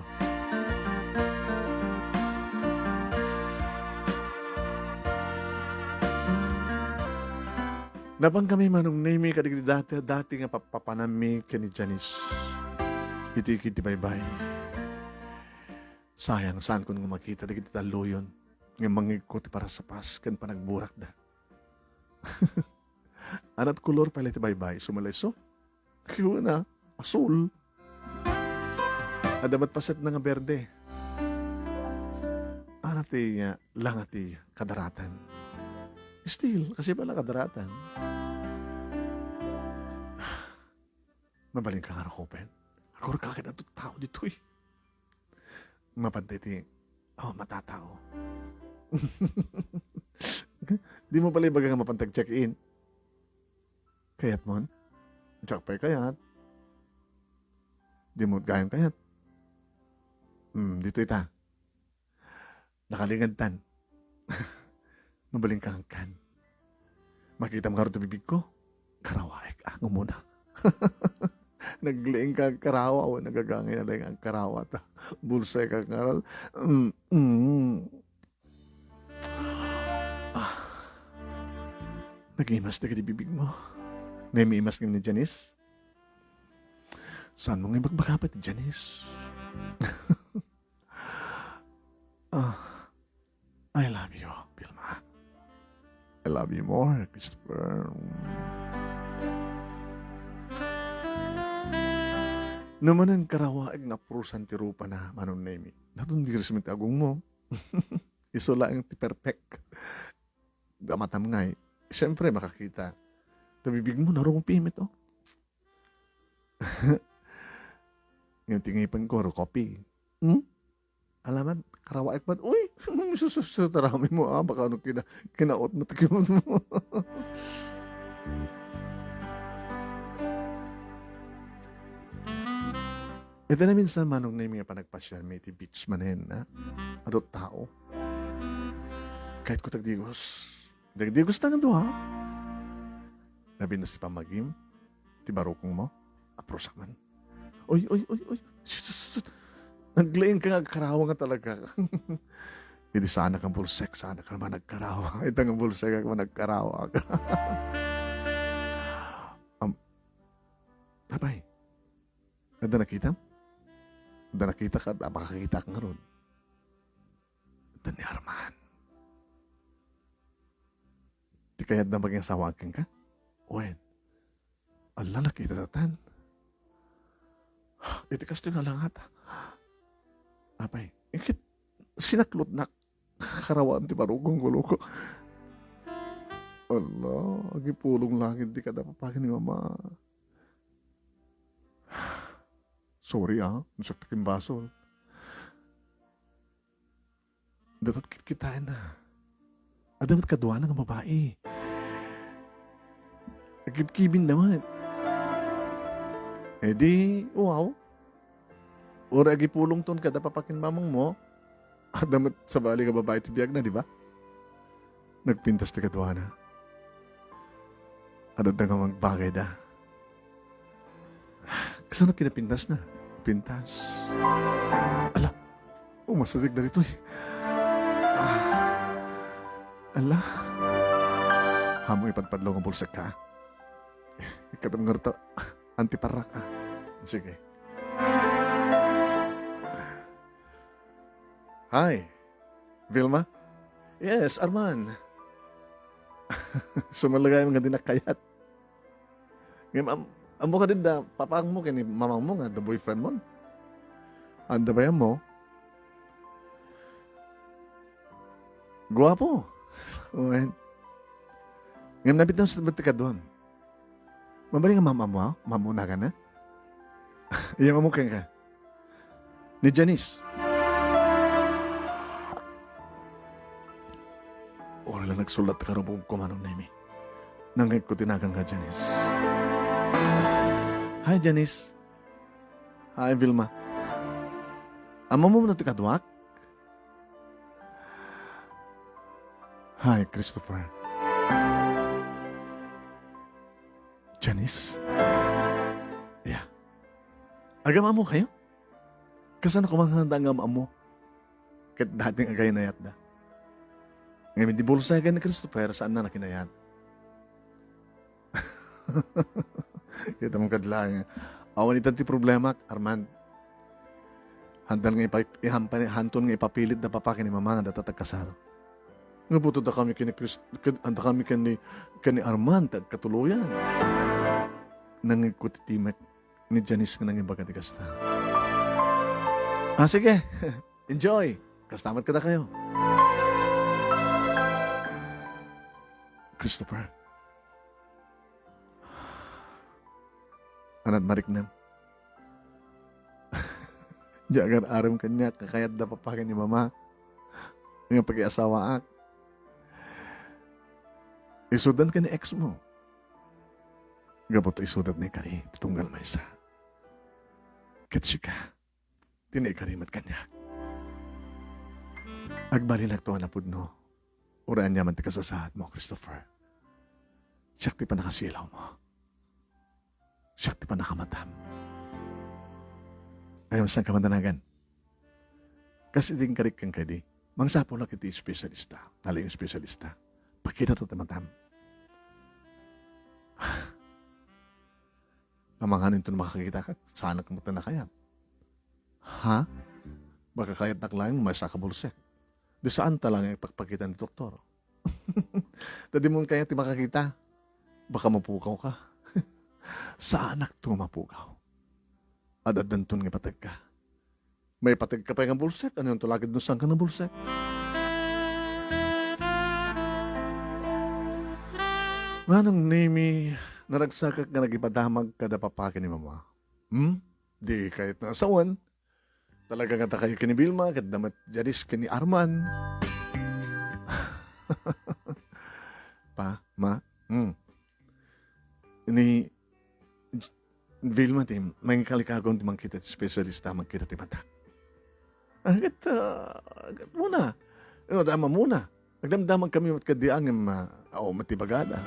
Napang kami manong name kadigdi dati nga papanami kani Janice. Kiti bye-bye. Sayang saan ko nga makita digdi taloyon nga mangikot para sa pas kan panagburak da. Anat kolor pala ti bye-bye sumalay so. Kiyo na asul. Adamat paset na nga berde. Anati nga lang ati kadaratan. Still, kasi pala kadaratan. Mabaling ka nga rakopen. Ako rin kakit ang tao dito eh. Mapantay ti, matatao. Di mo pala ibaga nga mapantag check-in. Kayat mo? Check pa kayat. Di mo gayang kayat. Dito ita. Nakalingantan. Mabaling kang kan. Makita mo nga rin bibig ko. Karawaik. Ako muna. Nagleeng ka karawa o nagagangay na lang ang karawa. Bulsay ka karal. Nag-imas na ka di bibig mo. Naimimas nga ni Janice. Saan mo nga magbakapat ni Janice? I love you, Vilma. I love you more, Christopher. Naman ang karawaig na prusan ti rupa na manon nemi. Natun di resmit agong mo. Iso lang ti perfect. Damatam nga eh. Siyempre makakita. Tabibig mo narong pimit oh. Ngayon tingipan ko, kopi. Alaman, karawaik pa. Uy, susutarami mo ah. Baka ano kinaot mo, tikimot mo. Ito na minsan manong na yung mga panagpasyal, may ti beach manin, ha? Adot tao. Kahit ko tagdigos. Tagdigos na nga doon, ha? Labi na si Pamagim, ti barukong mo, aprosak man. Uy. Naglaing ka nga, karawa nga talaga. Hindi sana kang bulsek, sana ka naman nagkarawa. Ito nga bulsek ka nagkarawa. Abay, nada nakita? Nada nakita ka, makakita ka nga ron. Nada ni Arman. Di kaya na maging sawagan ka? Uwen, ala nakita natan. Iti kasto nga lang ata. Abay, ikit sinaklot na karawaan ti marugong gulo ko. Ala, agipulong langit di ka na papagin ni Mama. Sorry nasaktakin basol. Dapat kitain na. Dapat kadwa ng babae. Nagkibkibin naman. Eh di, wow. Ora agipulong ton kada papakin mamang mo. Damat sa bali ka babae tibiyag na, di ba? Nagpintas ti kadwa na. Adad na nga magbagay da. Kasi na kinapintas na. Pintas. Ala, umasadig na rito eh. Ala, hamong ipadpadlaw ng bulsak ka. Ikatam nga rito, antiparak ka. Sige. Hi, Vilma? Yes, Arman. Sumalagay mga dinakayat. Ngayon, amo ka din da, papaang mo, kini mamang mo nga, the boyfriend mo. Anda ba yan mo? Guwapo. Ngayon, nabit na sa ba't ka doon? Mabali nga mama mo, mamuna ka na? Iyan mo ka. Ni Janice. Wala lang nagsulat ka rin ko manong na imi. Nangit ko tinagang ka, Janice. Hi, Janice. Hi, Vilma. Amo mo na tikadwak? Hi, Christopher. Janice? Yeah. Agam amo kayo? Kasan ako manghanda ang amo? Kahit dating agay na yat da. Ngayon, di bulsa ka ni Christopher, saan na nakinayat? Kita mong kadlang. Awan ito ti problema, Armand. Hanton nga ipapilit na papakin ni Mama nga datatagkasal. Nga buto da kami kani Armand at katuluyan. Nangikutitimek ni Janice nga nang ibaga di kasta. Sige. Enjoy. Kastamat ka na kayo. Christopher. Anad marik na. Jagan aram kanya, kakayat na papakin ni Mama. Nga pag-iasawa ak. Isudan ka ni ex mo. Gabot isudat ni kari, tutunggal may isa. Katsika, tinay-karimat kanya. Agbalinag to na pudno. Uraan niya man ti kasasaad mo, Christopher. Siyak ti pa nakasilaw mo. Siyak ti pa nakamatam. Ayaw saan ka mandanagan. Kasi din karik kang kadi. Mangsapo lang iti espesyalista. Naling espesyalista. Pakita to tamatam. Amanganin ito na makakita ka. Sana kang na kayat. Ha? Baka kayat naklayang may sakabulsek. Di saan talang ipagpakita ni doktor? Tadi mo kaya ti makakita. Baka mapukaw ka. Sa anak to mapukaw. Adadanton nga patag ka. May patag ka pa yung bulsek. Ano yung tulagid no saan ka ng bulsek? Manong nimi, naragsakak nga nagipadamag kada papakin ni mama. Di kahit na asawan. Talaga nga kayo kini Vilma, kat damat jadis kini Arman. Ini Vilma tim, may kalikagon ti mangkita ti specialista mangkita ti mata. Agad muna. Ano, dama muna. Nagdamdaman kami matkadiang matibagada.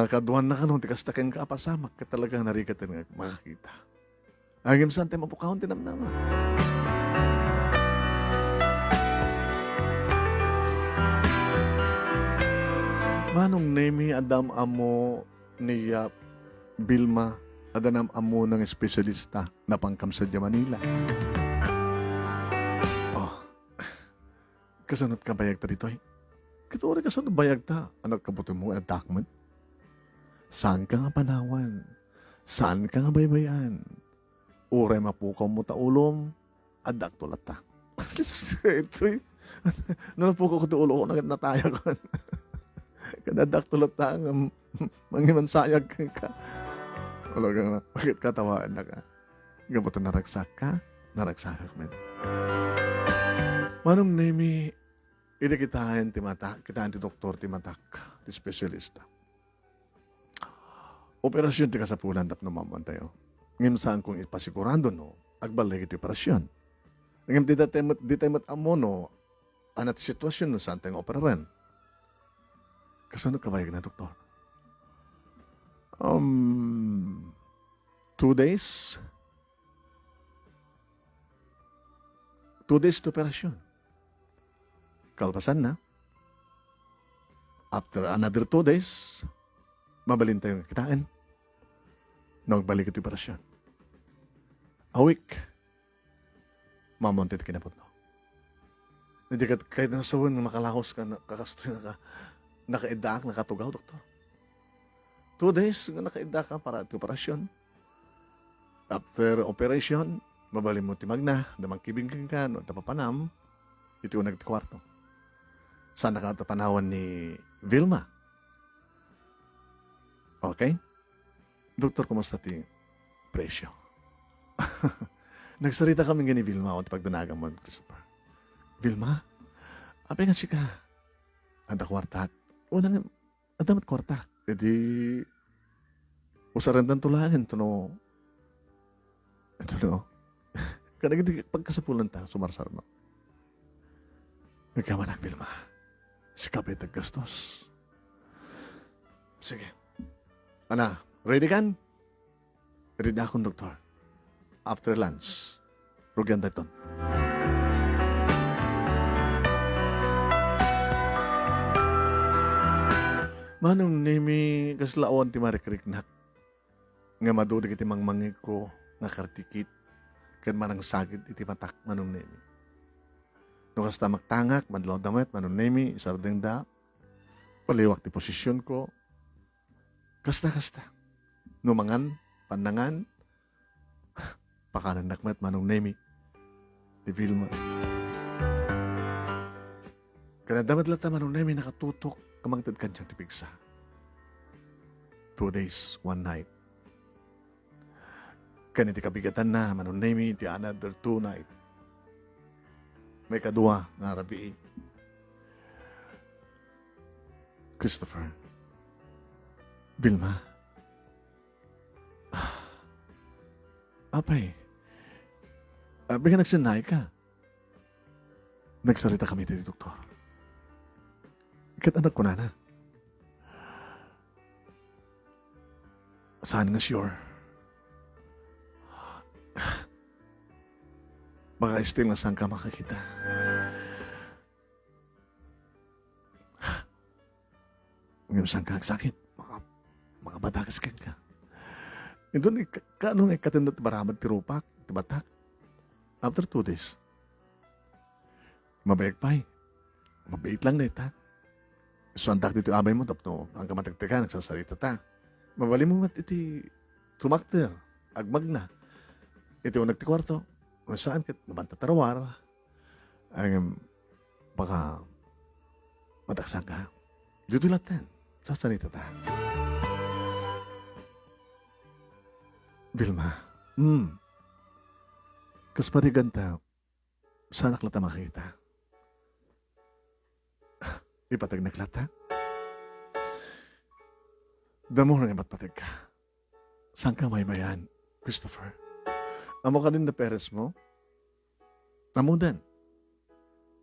Kaduan na kanon, tikas takeng kapasamak ka talagang narikat nga makakita. Agim saan tayo mapukahon tinamnama. Manong nemi Adam amo niya Vilma adanam amo ng espesyalista na pangkam sa Manila. Oh, kasunod ka bayag ta dito eh. Katuri kasunod bayag ta. Anak kabuto mo adakman. Saan ka nga panawan? Saan ka nga baybayan? Uray mapukaw mo taulom, adak tulat ta. Ito eh. Napukaw ko tuulo ko, nataya ko. Kadadak tulat ta, mangimansayag ka. Wala ka nga, bakit katawaan na ka? Gabuto naragsak ka, naragsak ka man. Manong nemi, ini kitahan ti matak, kitahan ti doktor ti matak, ti specialista. Operasyon ti kasapulan tap namaman tayo. Ngayon saan kung ipasigurando no, agbalik iti operasyon. Ngayon di tayo amo no, anat sitwasyon no saan tayong operaran. Kasunod ka bayag na, doktor? 2 days. 2 days to operasyon. Kalpasan na. After another 2 days, mabalin tayong kitaan. Nagbalik ito operasyon. A week, mamontit kinapot no. Hindi ka kahit na sawan makalahos ka, kakastoy na ka, nakaidaak, nakatugaw, doktor. 2 days nga nakaidaak ka para ito operasyon. After operation, mabalin mo timag na, damang kibing ka, no, tapapanam, ito yung nagtikwarto. Saan nakatapanawan ni Vilma? Okay? Doktor, kumusta ti presyo? Nagsarita kami nga ni Vilma o pagdanagan mo, Christopher. Vilma, apay nga siya ka. Anda kwarta. Unang, adamat kwarta. E di, usarandan tulangin ito no. Ito no. Kanang hindi pagkasapulan ta, sumarsar no. Nagkamanak, Vilma. Si kapay taggastos. Sige. Ana, ready kan? Ready na akong doktor. After lunch, rugyan tayo. Manong nimi kaslaon ti marikriknak. Nga madudig iti mangmangig ko nga kartikit. Kan manang sagid iti matak manong nimi. No kasta magtangak, madlaw damet, manong nimi, sardeng da. Paliwak ti posisyon ko. Kasta. Numangan, panangan, pakanan nakmat manong nemi, di Vilma. Kanadamat lata manong nemi nakatutok, kamangtad ka diyang tipigsa. 2 days, 1 night. Kaniti kabigatan na manong nemi, di another 2 night. May kadua nga rabi. Christopher, Vilma, apay, bigyan nagsinay ka. Nagsarita kami dito, doktor. Kat anak ko na. Saan nga sure? Baka still na saan ka makakita. Ngayon saan ka sakit? Makabadagas ka. Ito ni kaano nga katindot baramad ti rupak, ti batak. After 2 days, mabayag pa'y. Mabait lang na ita. So, antak dito abay mo, tapno, ang kamatagtaga, nagsasalita ta. Mabali mo mat iti tumakter, agmag na. Iti unag ti kwarto, kung saan kat nabanta tarawar, ang baka mataksan ka. Dito laten, sasalita ta. Vilma, kas parigan ta, sana klata makita. Ipatag na klata. Damo rin patpatag ka. Saan ka may mayan, Christopher? Amo ka din na peres mo? Amo din.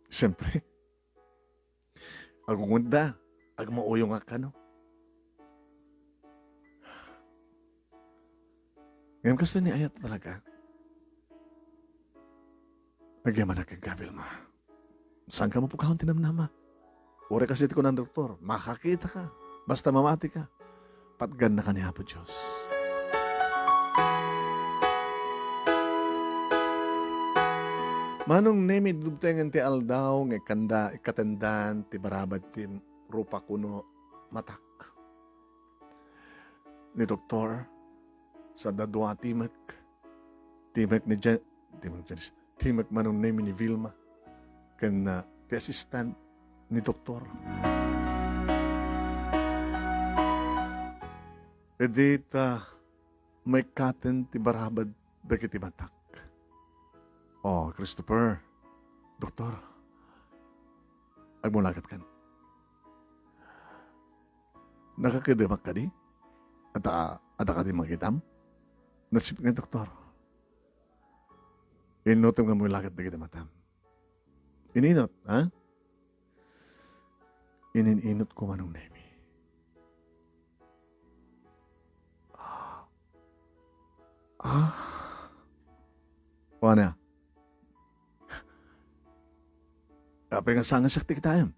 Siyempre. Agungunda. Agmauyong ka, no? Ngayon kasi ni Ayat talaga. Nagyaman na kang Vilma. Saan ka mapukahon tinamnama? Ure kasi ko ng doktor. Makakita ka. Basta mamati ka. Patgan na ka ni Apo Diyos. Manong nemi dubtengan ti aldaw ng kanda ikatendan ti barabad ti rupa kuno matak. Ni doktor sa dadwa timek timek manong nemi ni Vilma ken ti assistant ni doktor. Edita may katen ti barabad dagiti matak. Oh, Christopher, doktor, agmulagat kan. Nakakademak ka di? Ata ka di makitam? Nasip nga, doktor. Inutom nga mulagat na kita matam. Ininot, ha? Ininot ko manong nemi. Wana? Apa yang sangat sakti kita ayam?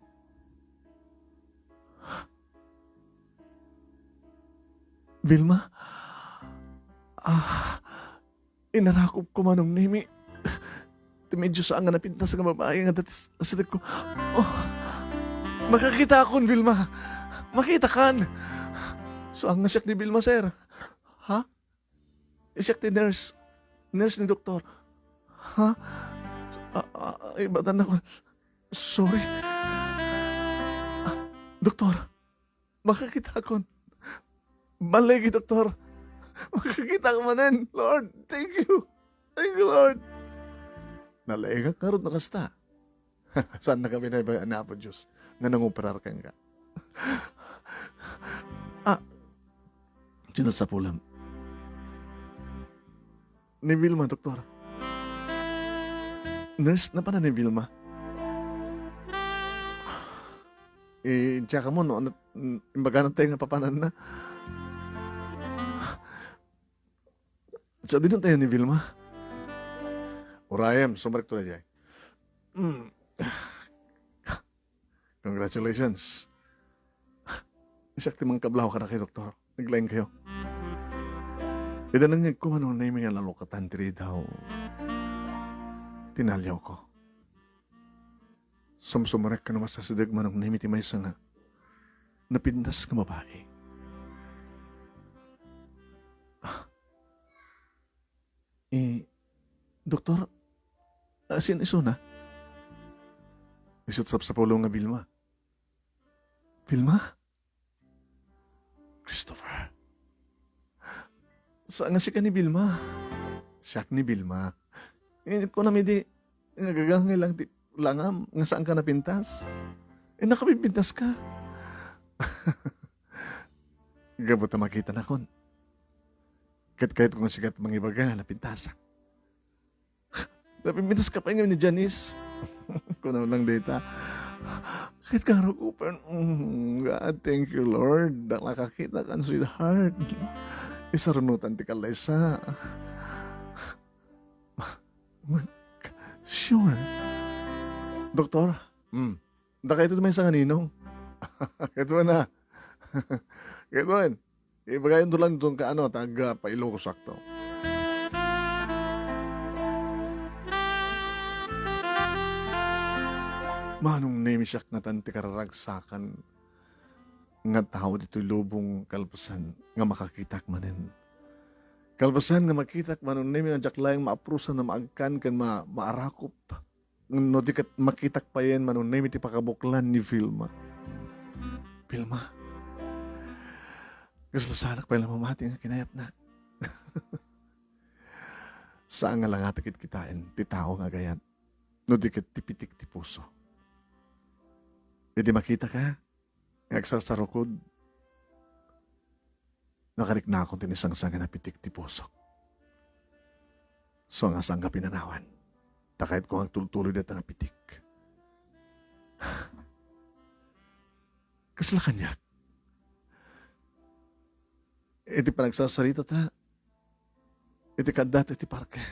Vilma? Inarakop ko manong nemi. Ti medyo saan nga napintas nga babae nga datis asadag ko. Oh, makakita akon, Vilma. Makita kan. So ang nga siyak ni Vilma, sir. Ha? Siyak ni nurse. Nurse ni doktor. Ha? Ibatan ako. Sorry. Doktor, makakita ko. Balegi, doktor. Makakita ko manan. Lord, thank you. Thank you, Lord. Nalaega ka ron nakasta. Saan na kami na iba na po Diyos na nanguperar ka nga. Sinasapulam. Ni Vilma, doktor. Nurse na pa na ni Vilma. Tsaka mo, no? Imbaga na tayo nga papanan na. So, din tayo ni Vilma. Urayam, sumarik to na dyan. Congratulations. Isakti mang kablaw ka na kay doktor. Naglaing kayo. Ida nang kumanong na yung mga lalokatan tiri daw. Tinalyaw ko. Sumsumarek ka naman sa sidag manong naimiti may nga napindas ka babae. Doktor, asin iso na? Isot sa pulong nga Vilma. Vilma? Christopher? Saan nga si ka ni Vilma? Siyak ni Vilma. Inip ko na may di nagagangay lang langam nga saan ka napintas. Nakapipintas ka. Gabot na makita na kon. Kahit kung sikat mga ibaga napintasak. Napipintas ka pa ngayon ni Janice. Kunaw lang data. Kahit karo ko pa. God, thank you Lord. Nakakita ka, sweetheart. Isarunutan ti kalaysa. Sure. Doktor, da kayo ito may sa kaninong. Ito na. Ito Ibagayon to lang doon ka ano, taga pailo ko sakto. Manong name siya nga tanti kararagsakan nga tao dito lubong kalpasan nga makakitak manen. Kalpasan nga makitak manon name nga jaklayang maaprusan na maagkan kan maarakop. No di kat makitak pa yan manon name iti pakabuklan ni Vilma. Vilma, gusto sanak pa ilang mamati nga kinayat na. Saan nga lang atakit kitain, ti tao nga gayan. No di kat tipitik ti puso. Hindi makita ka, nagsasarukod. Nakarik na akong tinisang-sanga na pitik ti pusok. So nga sang ka pinanawan. Takait ko ang tultuloy dito nga pitik. Kasla kanyak. Iti pa nagsasarita ta. Iti kadat iti parke.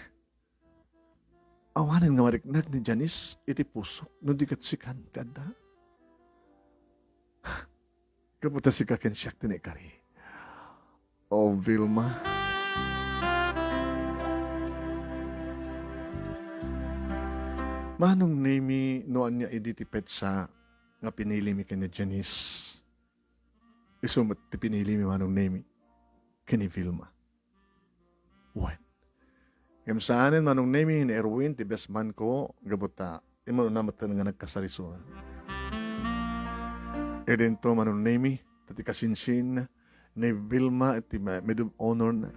Awanin nga mariknag ni Janice iti pusok. No di katsikan kada. Kaputa si kakensyak tinikari. Oh, Vilma. Manong name noan niya iditipet sa nga pinili mi kanya Janice. Isumot ti pinili mi manong name kani Vilma. What? Kamsaanin manong name ni Erwin ti best man ko gabuta. Imo na matan nga nagkasarisuan. Eden to manong name tati kasinsin ni Vilma iti medum honor na.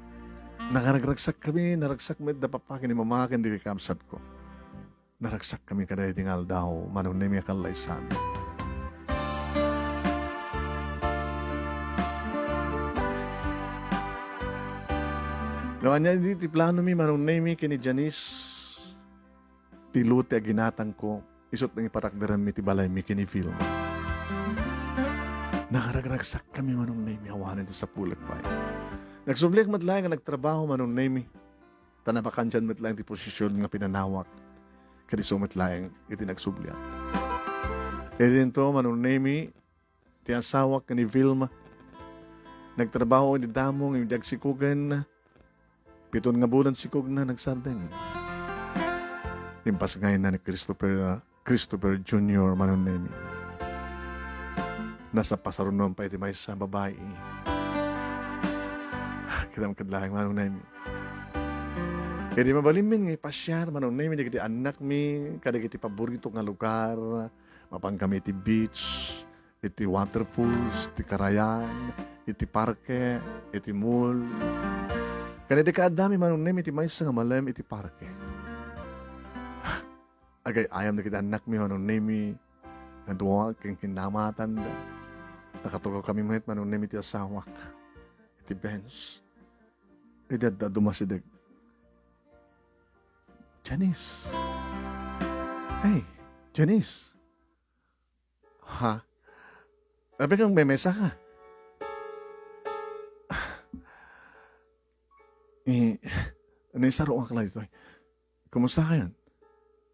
Nakaragsak kami, naragsak med da papakin ni mamakin di kamsat ko. Naragsak kami kada tingal daw manong name kalaysan. Gawa niya di plano mi manong name kini Janice tilute ginatang ko isot nang ipatakdaran mi ti balay mi kini Vilma. Nakaragsak kami manong name hawanan ti sa pulag pa. Nagsublik matlaing nga nagtrabaho manong name. Tanabakan dyan matlaing ti posisyon nga pinanawak. Kadi sumatlaing iti nagsubliak. E din to manong name ti asawak ni Vilma. Nagtrabaho ni damong yung dagsikugan. 7 nga bulan sikog na nagsardeng. Impas ngayon na ni Christopher Jr. manong name. Nasa pasarunon pa iti may sa babae. Kita makadlaang manong name. Kaya di mabalimin nga ipasyar manong name. Di kiti anak mi. Kada kiti paborito nga lugar. Mapang kami iti beach. Iti waterfalls. Iti karayan. Iti parke. Iti mall. Kada di kaadami manong name. Iti may sa nga malam. Iti parke. Agay ayam na kita anak mi manong name. Nga duwag keng kinamatan da. Nakatugaw kami mahit manong name iti asawak. Iti Benz. Idad dumasidag. Janice. Hey, Janice. Ha? Sabi kang may mesa ka. Naisaro ang kalay ito. Kumusta ka yan?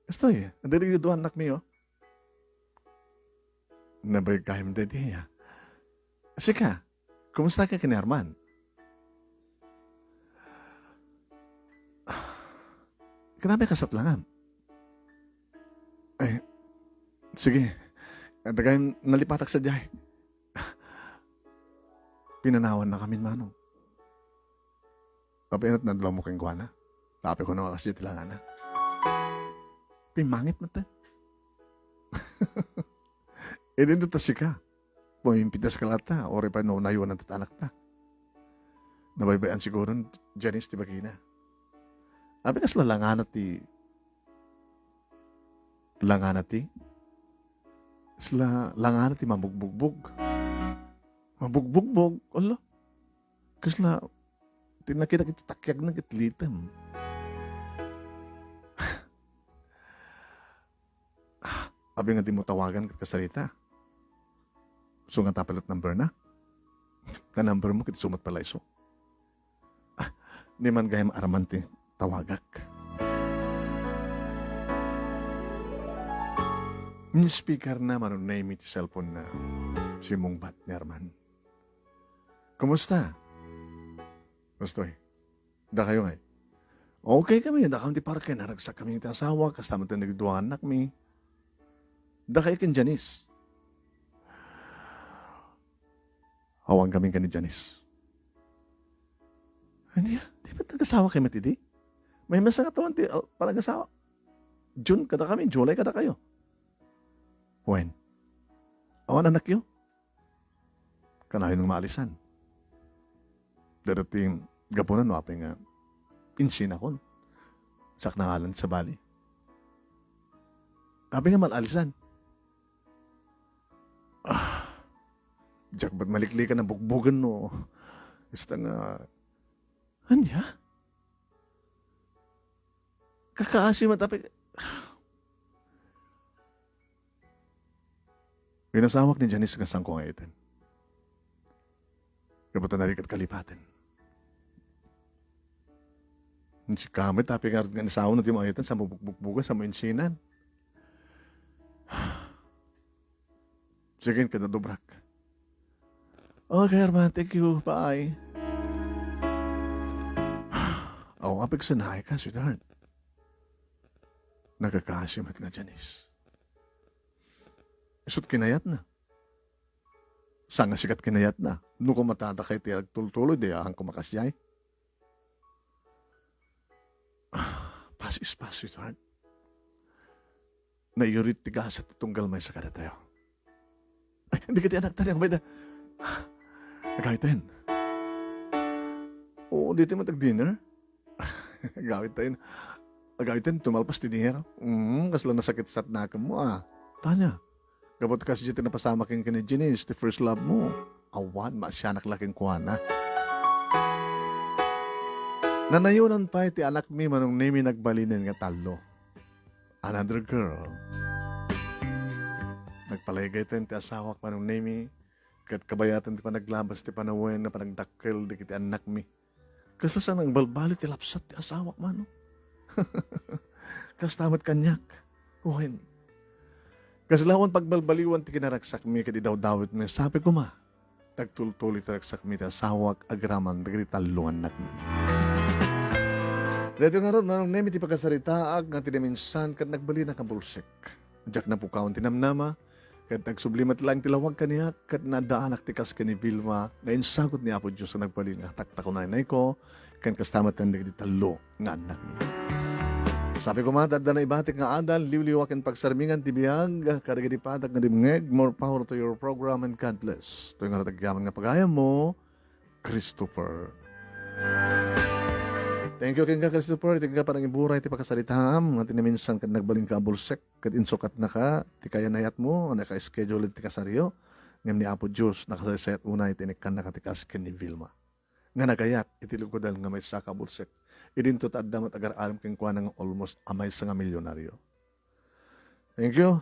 Estoy, nandinig yung anak mi, oh. Nabay kahim dadi, ha? Sika, kumusta ka kini Arman? Grabe kasatlangan. Eh, sige. Dagayan nalipatak sa jay. Pinanawan na kami, manong. Kapinat na dalaw mo kang guwana. Tapi ko na kasi tilangan na. Pimangit na ta. E din ta sika. Pumimpitas ka lata. Ori pa no nayuan ng tatanak ta. Nabaybayan siguro Janice ti Bagina. Abi kas langanat ti Sila langanat ti mabugbugbog. Mabugbugbog. Allah. Kasla tinakita kita takyag na kitlitam. Abi nga di mo tawagan kat kasalita. So nga tapalat number na. Ka number mo kiti sumat pala iso. Di man gayam aramante tawagak. Yung speaker na manunay mi ti cellphone na si mong bat ni Arman. Kumusta? Bastoy, da kayo nga. Okay kami, da kami ti parke, naragsak kami iti asawa, kasama tayo nagduwa anak mi. Da kayo kin Janice. Awang kami ka ni Janice. Ano ya? Di ba nag-asawa kayo matidi? May masa katawan ti palag-asawa. June kada kami, July kada kayo. When? Awan anak yun? Kanahin ng maalisan. Darating gapunan no apay nga insin akon. Sak nangalan sa bali. Apay nga malalisan. Jack, ba't malikli ka ng bukbugan no? Basta nga, anya? Kakaasi matapik. Pinasamak ni Janice nga sangko nga itin. Kabutan na rin kalipatan. Si Kamit, tapi nga rin nga nasawa na timahitan sa mabukbugan sa mainsinan. Sige, kada dobrak. Okay, Arman, thank you. Bye. Oo, apig sanahay ka, sweetheart. Nagkakasimat nga, Janice. Isot kinayat na. Sanga sikat kinayat na. Nung ko matata kay tiyag tultuloy, di ahang kumakasyay. Pas is pas, sweetheart. Naiurit tigasat itong galmay sa kada tayo. Ay, hindi ka ti anak tayo. May da. Nagawitin. Oo, dito mo tag-dinner. Nagawitin. Nagawitin, tumalpas ti dinner. Kasla nasakit sa nakam mo Tanya, gabot kasi dito napasama king kini Janice, the first love mo. Awan, masyanak laking kuwana. Nanayunan pa iti anak mi manong nimi nagbalinin nga talo. Another girl. Nagpaligay tayo ti asawak manong nimi. Kat kabayatan ti panaglabas ti panawen na panagdakkel di kiti anak mi. Kasla sa nang balbali ti lapsat ti asawak mano. Kastamat kanyak. Uhin. Kaslawan pagbalbaliwan ti kinaragsak mi kadi daw dawit mi. Sabi ko tagtultuli ti ragsak mi ti asawak agraman dagiti talungan nak mi. Dito nga ron, manong nemi ti pagkasaritaag nga tinaminsan kat nagbali na kabulsik. Diyak na pukawan tinamnama, kat nagsublimat lang tilawag kaniya, kat nadaanak tikas ka ni Vilma, na insagot ni Apo Diyos na nagbali nga takta ko nanay ko, kan kastamat kan di talo nga anak niya. Sabi ko dadda na ibatik nga adal, liwliwakin pagsarmingan tibiyag, karagadi patak nga dimngeg, more power to your program and God bless. Ito yung nga natagyaman nga pagaya mo, Christopher. Thank you king ka, Christopher. Thank you ka parang iburay ti pagkasalitaam. Nga tinaminsan kat nagbaling ka abulsek. Kat insukat na ka. Ti kaya nayat mo. Naka-schedule ti kasaryo. Ngam ni Apo Diyos. Nakasayat unay. Tinikan na katikas ken ni Vilma. Nga nagayat. Itilog ko dahil nga may saka abulsek. Idinto ta damat agar alam king kwa ng almost amay sa nga milyonaryo. Thank you.